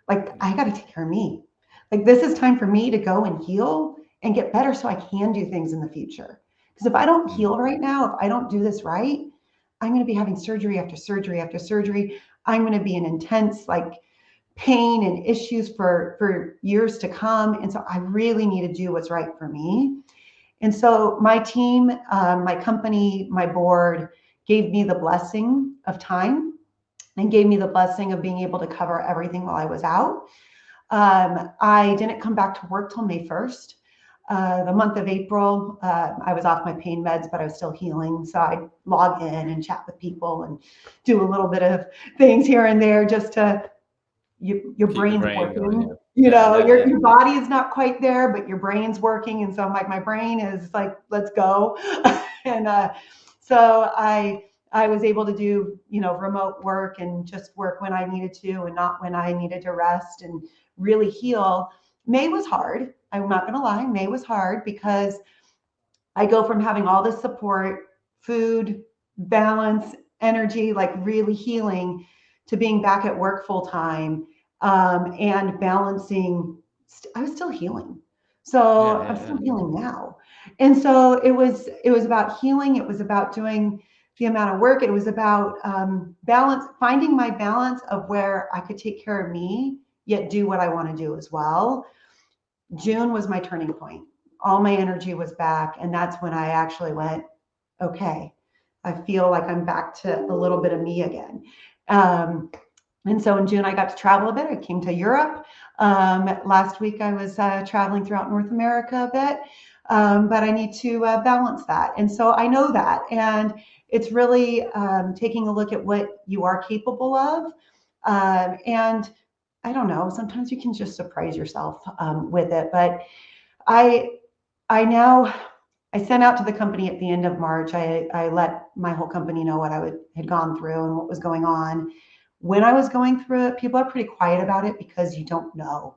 Like, I got to take care of me. Like, this is time for me to go and heal and get better so I can do things in the future. Because if I don't heal right now, if I don't do this right, I'm going to be having surgery after surgery after surgery. I'm going to be in intense like pain and issues for years to come. And so I really need to do what's right for me. And so my team, my company, my board gave me the blessing of time and gave me the blessing of being able to cover everything while I was out. I didn't come back to work till May 1st. The month of April, I was off my pain meds, but I was still healing. So I'd log in and chat with people and do a little bit of things here and there just to, your brain's working. Going, Your body is not quite there, but your brain's working. And so I'm like, my brain is like, let's go. And so I was able to do, remote work and just work when I needed to and not when I needed to rest and really heal. May was hard. I'm not going to lie. May was hard because I go from having all this support, food, balance, energy, like really healing, to being back at work full time and balancing. I was still healing. So I'm still healing now. And so it was about healing. It was about doing the amount of work. It was about balance, finding my balance of where I could take care of me, yet do what I want to do as well. June was my turning point. All my energy was back. And that's when I actually went, okay, I feel like I'm back to a little bit of me again. And so in June, I got to travel a bit. I came to Europe. Last week, I was traveling throughout North America a bit, but I need to balance that. And so I know that. And it's really taking a look at what you are capable of. And I don't know, sometimes you can just surprise yourself with it. But I sent out to the company at the end of March. I let my whole company know what I had gone through and what was going on. When I was going through it, people are pretty quiet about it because you don't know.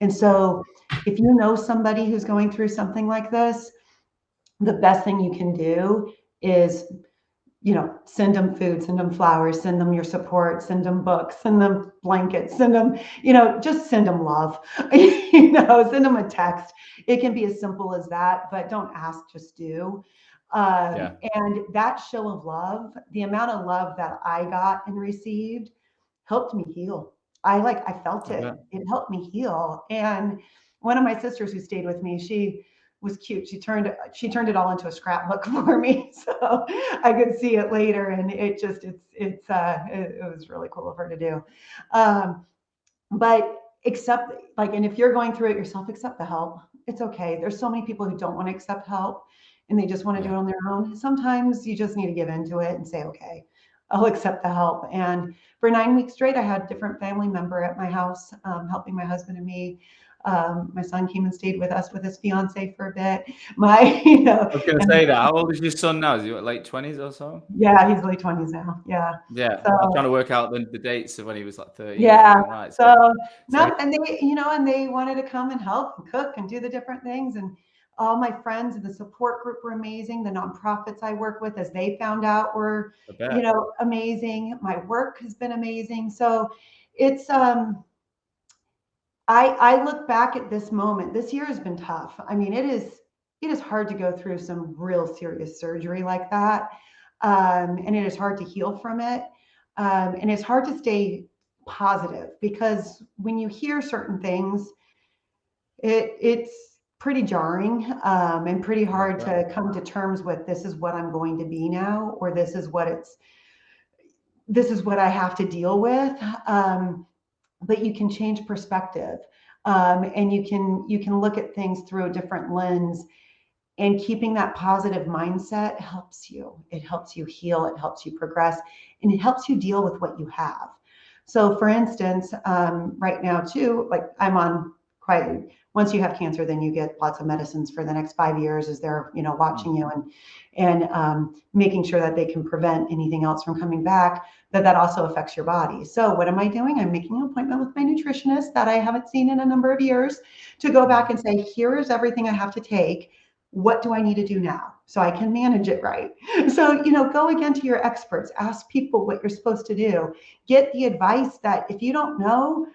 And so if you know somebody who's going through something like this, the best thing you can do is, send them food, send them flowers, send them your support, send them books, send them blankets, send them, just send them love, send them a text. It can be as simple as that, but don't ask, just do. And that show of love, the amount of love that I got and received helped me heal. I felt it. It helped me heal. And one of my sisters who stayed with me, she was cute. She turned it all into a scrapbook for me, so I could see it later. And it was really cool of her to do. But accept, and if you're going through it yourself, accept the help. It's okay. There's so many people who don't want to accept help and they just want to do it on their own. Sometimes you just need to give into it and say, okay, I'll accept the help. And for 9 weeks straight, I had a different family member at my house helping my husband and me. My son came and stayed with us with his fiance for a bit. I was going to say that. How old is your son now? Is he late 20s or so? Yeah, he's late 20s now. Yeah. Yeah. So, I'm trying to work out the dates of when he was like 30. Yeah. Right. And they wanted to come and help and cook and do the different things. And all my friends in the support group were amazing. The nonprofits I work with, as they found out, were, amazing. My work has been amazing. So it's, I look back at this moment. This year has been tough. I mean, it is hard to go through some real serious surgery like that. And it is hard to heal from it. And it's hard to stay positive because when you hear certain things, it's pretty jarring, and pretty hard to come to terms with. This is what I'm going to be now, or this is what I have to deal with. But you can change perspective, and you can look at things through a different lens. And keeping that positive mindset helps you. It helps you heal. It helps you progress, and it helps you deal with what you have. So, for instance, right now too, like I'm on quite. Once you have cancer, then you get lots of medicines for the next 5 years as they're watching you and making sure that they can prevent anything else from coming back. That also affects your body. So, what am I doing? I'm making an appointment with my nutritionist that I haven't seen in a number of years to go back and say, here is everything I have to take. What do I need to do now so I can manage it right? So, go again to your experts, ask people what you're supposed to do, get the advice that if you don't know,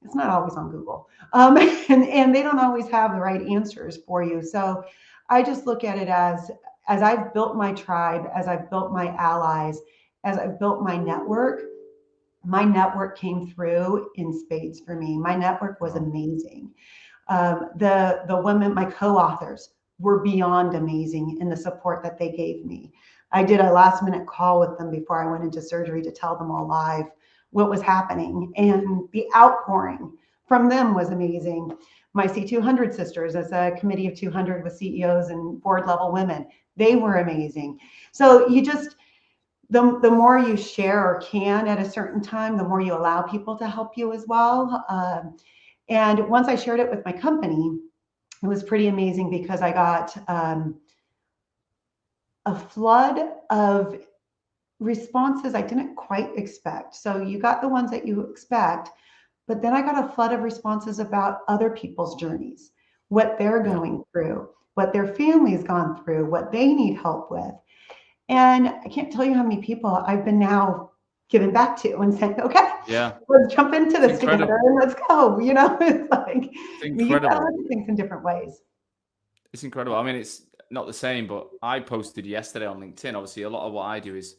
it's not always on Google. And they don't always have the right answers for you. So I just look at it as I've built my tribe, as I've built my allies, as I've built my network came through in spades for me. My network was amazing. The women, my co-authors, were beyond amazing in the support that they gave me. I did a last minute call with them before I went into surgery to tell them all live what was happening. And the outpouring from them was amazing. My C200 sisters, as a committee of 200 with CEOs and board level women, they were amazing. So the more you share or can at a certain time, the more you allow people to help you as well. And once I shared it with my company, it was pretty amazing because I got a flood of responses I didn't quite expect. So you got the ones that you expect, but then I got a flood of responses about other people's journeys, what they're going through, what their family's gone through, what they need help with. And I can't tell you how many people I've been now giving back to and saying, okay, let's jump into this together and let's go. It's like you gotta look at things in different ways. It's incredible. I mean, it's not the same, but I posted yesterday on LinkedIn. Obviously, a lot of what I do is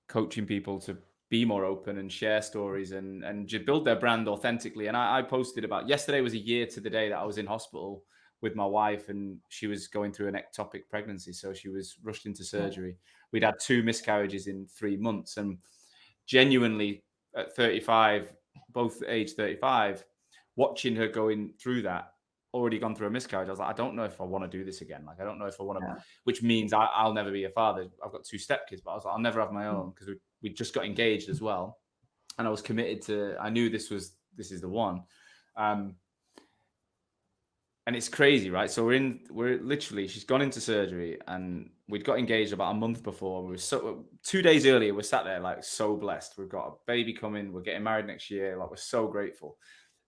coaching people to be more open and share stories and to build their brand authentically. And I posted about yesterday was a year to the day that I was in hospital with my wife, and she was going through an ectopic pregnancy. So she was rushed into surgery. We'd had 2 miscarriages in 3 months, and genuinely at 35, both age 35, watching her going through that, already gone through a miscarriage. I was like, I don't know if I want to do this again. Like, I don't know if I want to, which means I'll never be a father. I've got 2 stepkids, but I was like, I'll never have my own because we just got engaged as well. And I was committed to, I knew this is the one. And it's crazy, right? So we're literally, she's gone into surgery and we'd got engaged about a month before. We were 2 days earlier, we're sat there like so blessed. We've got a baby coming. We're getting married next year. Like, we're so grateful.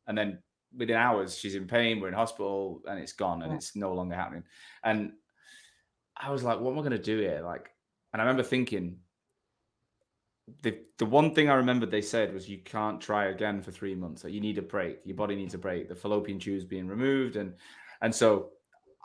And then within hours, she's in pain. We're in hospital and it's gone and it's no longer happening. And I was like, what am I going to do here? Like, and I remember thinking, the one thing I remembered they said was you can't try again for 3 months. So you need a break. Your body needs a break. The fallopian tube's being removed. And so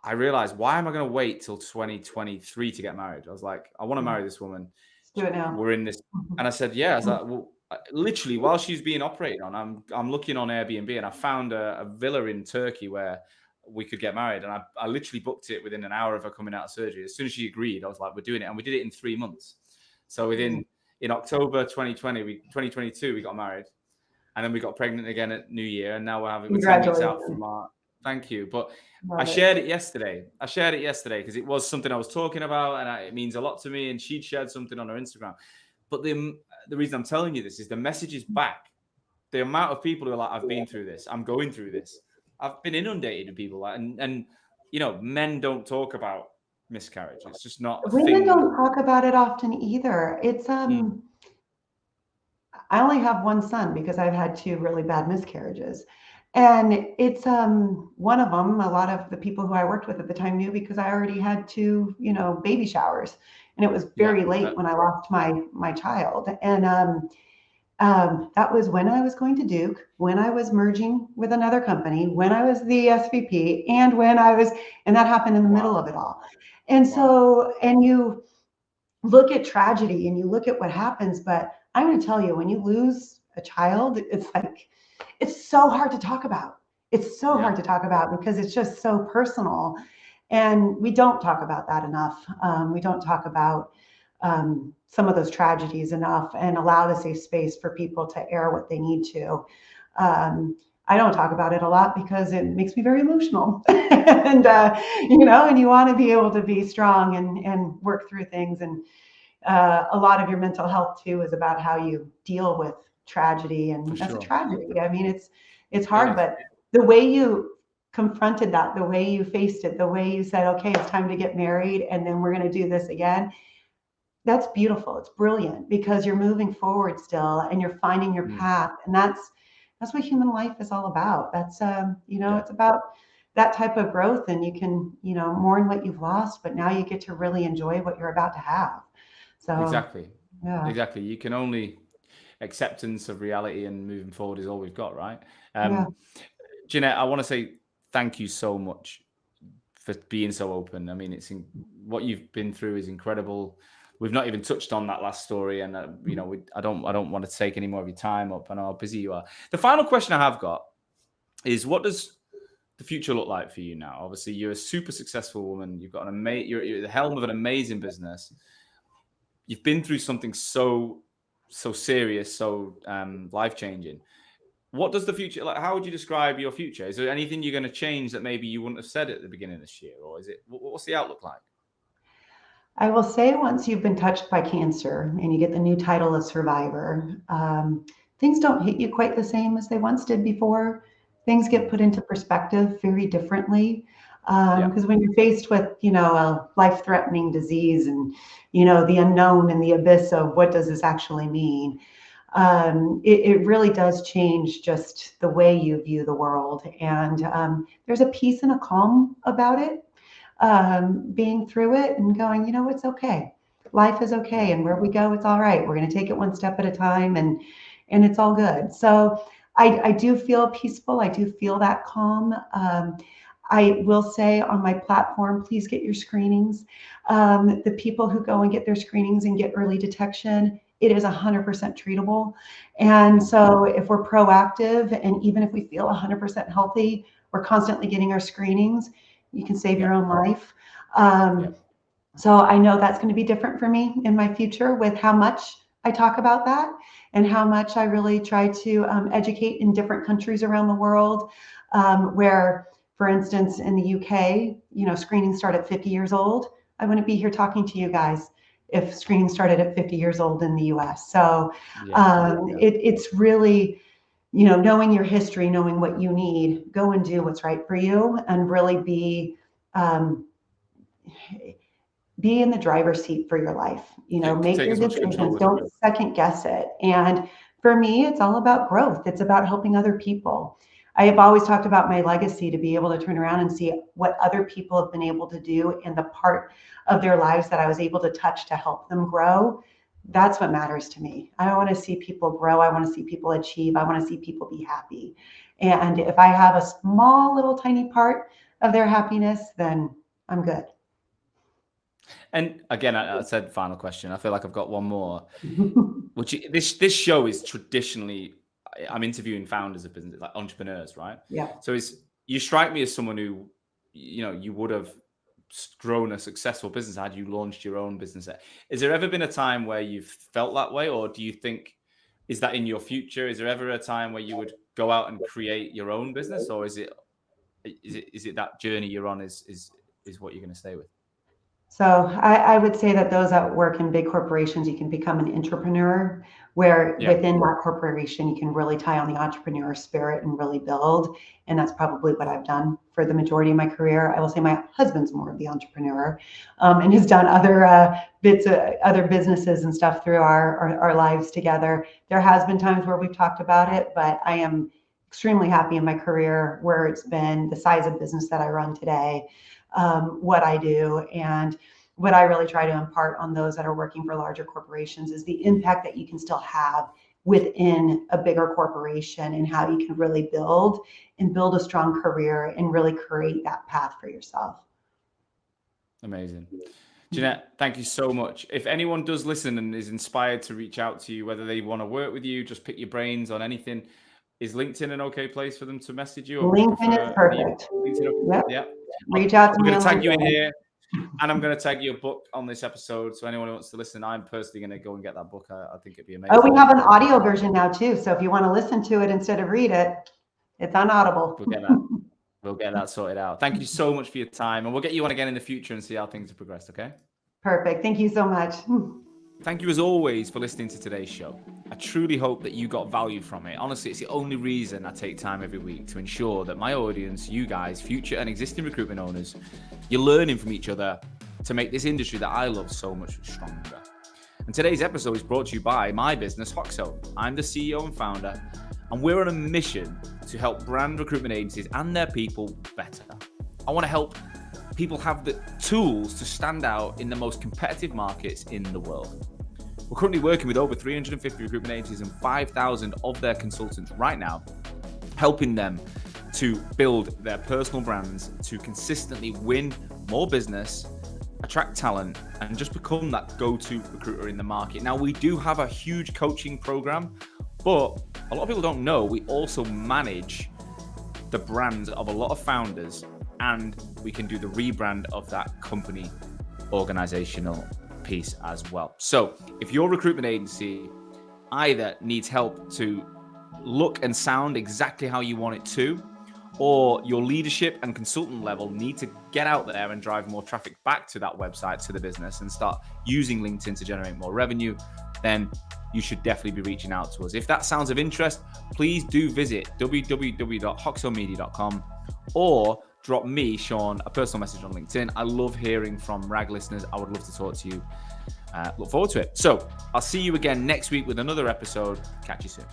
I realized, why am I going to wait till 2023 to get married? I was like, I want to marry this woman. Let's do it now. We're in this. And I said, yeah. I was like, well, literally while she's being operated on, I'm looking on Airbnb and I found a villa in Turkey where we could get married. And I literally booked it within an hour of her coming out of surgery. As soon as she agreed, I was like, we're doing it. And we did it in 3 months. So in October 2022, we got married, and then we got pregnant again at New Year, and now we're having 10 weeks out from our. Thank you. But I shared it yesterday. Because it was something I was talking about, and it means a lot to me. And she'd shared something on her Instagram. But the reason I'm telling you this is the message is back. The amount of people who are like, I've been through this. I'm going through this. I've been inundated with people, and men don't talk about miscarriage. It's just not a Women thing. don't talk about it often either. It's I only have one son because I've had 2 really bad miscarriages. And it's one of them, a lot of the people who I worked with at the time knew because I already had 2, baby showers. And it was very late when I lost my child. And that was when I was going to Duke, when I was merging with another company, when I was the SVP, and and that happened in the middle of it all. And so, and you look at tragedy and you look at what happens, but I'm going to tell you, when you lose a child, it's like, it's so hard to talk about. It's so hard to talk about because it's just so personal. And we don't talk about that enough. We don't talk about some of those tragedies enough and allow the safe space for people to air what they need to. I don't talk about it a lot because it makes me very emotional. And, and you want to be able to be strong and work through things. And a lot of your mental health too is about how you deal with tragedy. And that's a tragedy. I mean, it's hard, but the way you confronted that, the way you faced it, the way you said, okay, it's time to get married and then we're going to do this again. That's beautiful. It's brilliant because you're moving forward still and you're finding your path. And that's what human life is all about. That's, it's about that type of growth, and you can, mourn what you've lost, but now you get to really enjoy what you're about to have. So exactly. You can only acceptance of reality and moving forward is all we've got, right? Jeanette, I want to say thank you so much for being so open. I mean, what you've been through is incredible. We've not even touched on that last story, and I don't want to take any more of your time up. I know how busy you are. The final question I have got is, what does the future look like for you now? Obviously, you're a super successful woman. You've got you're the helm of an amazing business. You've been through something so serious, so life-changing. What does the future like? How would you describe your future? Is there anything you're going to change that maybe you wouldn't have said at the beginning of this year, or is it? What's the outlook like? I will say, once you've been touched by cancer and you get the new title of survivor, things don't hit you quite the same as they once did before. Things get put into perspective very differently. Because when you're faced with, a life-threatening disease and, the unknown and the abyss of what does this actually mean, it really does change just the way you view the world. And there's a peace and a calm about it, being through it and going, it's okay. Life is okay. And where we go, it's all right. We're going to take it one step at a time, and it's all good. So I do feel peaceful. I do feel that calm. I will say on my platform, please get your screenings. The people who go and get their screenings and get early detection, it is 100% treatable. And so if we're proactive, and even if we feel 100% healthy, we're constantly getting our screenings, you can save your own life. So I know that's going to be different for me in my future with how much I talk about that and how much I really try to educate in different countries around the world, where, for instance, in the UK, screenings start at 50 years old. I wouldn't be here talking to you guys if screening started at 50 years old in the US. So it's really, knowing your history, knowing what you need, go and do what's right for you, and really be in the driver's seat for your life. Make your decisions, don't second guess it. And for me, it's all about growth. It's about helping other people. I have always talked about my legacy, to be able to turn around and see what other people have been able to do in the part of their lives that I was able to touch to help them grow. That's what matters to me. I want to see people grow. I want to see people achieve. I want to see people be happy. And if I have a small little tiny part of their happiness, then I'm good. And again, I said final question. I feel like I've got one more, which this show is traditionally, I'm interviewing founders of business, like entrepreneurs, right? Yeah. So you strike me as someone who, you would have grown a successful business had you launched your own business. Is there ever been a time where you've felt that way, or do you think, is that in your future? Is there ever a time where you would go out and create your own business, or is it that journey you're on is what you're going to stay with? So I would say that those that work in big corporations, you can become an entrepreneur, where within that corporation, you can really tie on the entrepreneur spirit and really build. And that's probably what I've done for the majority of my career. I will say my husband's more of the entrepreneur, and has done other other businesses and stuff through our lives together. There has been times where we've talked about it, but I am extremely happy in my career where it's been, the size of business that I run today, what I do. And what I really try to impart on those that are working for larger corporations is the impact that you can still have within a bigger corporation, and how you can really build a strong career and really create that path for yourself. Amazing. Jeanette, thank you so much. If anyone does listen and is inspired to reach out to you, whether they want to work with you, just pick your brains on anything, Is LinkedIn an okay place for them to message you? Or LinkedIn is perfect. LinkedIn, Yep. yeah. Reach out to I'm me. going to on tag you in LinkedIn. here, and I'm going to tag your book on this episode. So anyone who wants to listen, I'm personally going to go and get that book. I think it'd be amazing. Oh, we have an audio version now too. So if you want to listen to it instead of read it, it's on Audible. We'll get that sorted out. Thank you so much for your time, and we'll get you on again in the future and see how things have progressed. Okay. Perfect. Thank you so much. Thank you as always for listening to today's show. I truly hope that you got value from it. Honestly, it's the only reason I take time every week to ensure that my audience, you guys, future and existing recruitment owners, you're learning from each other to make this industry that I love so much stronger. And today's episode is brought to you by my business, Hoxo. I'm the CEO and founder, and we're on a mission to help brand recruitment agencies and their people better. I want to help people have the tools to stand out in the most competitive markets in the world. We're currently working with over 350 recruitment agencies and 5,000 of their consultants right now, helping them to build their personal brands to consistently win more business, attract talent, and just become that go-to recruiter in the market. Now, we do have a huge coaching program, but a lot of people don't know we also manage the brands of a lot of founders, and we can do the rebrand of that company organizational piece as well. So if your recruitment agency either needs help to look and sound exactly how you want it to, or your leadership and consultant level need to get out there and drive more traffic back to that website, to the business, and start using LinkedIn to generate more revenue, then you should definitely be reaching out to us. If that sounds of interest, please do visit www.hoxomedia.com or drop me, Sean, a personal message on LinkedIn. I love hearing from RAG listeners. I would love to talk to you. Look forward to it. So I'll see you again next week with another episode. Catch you soon.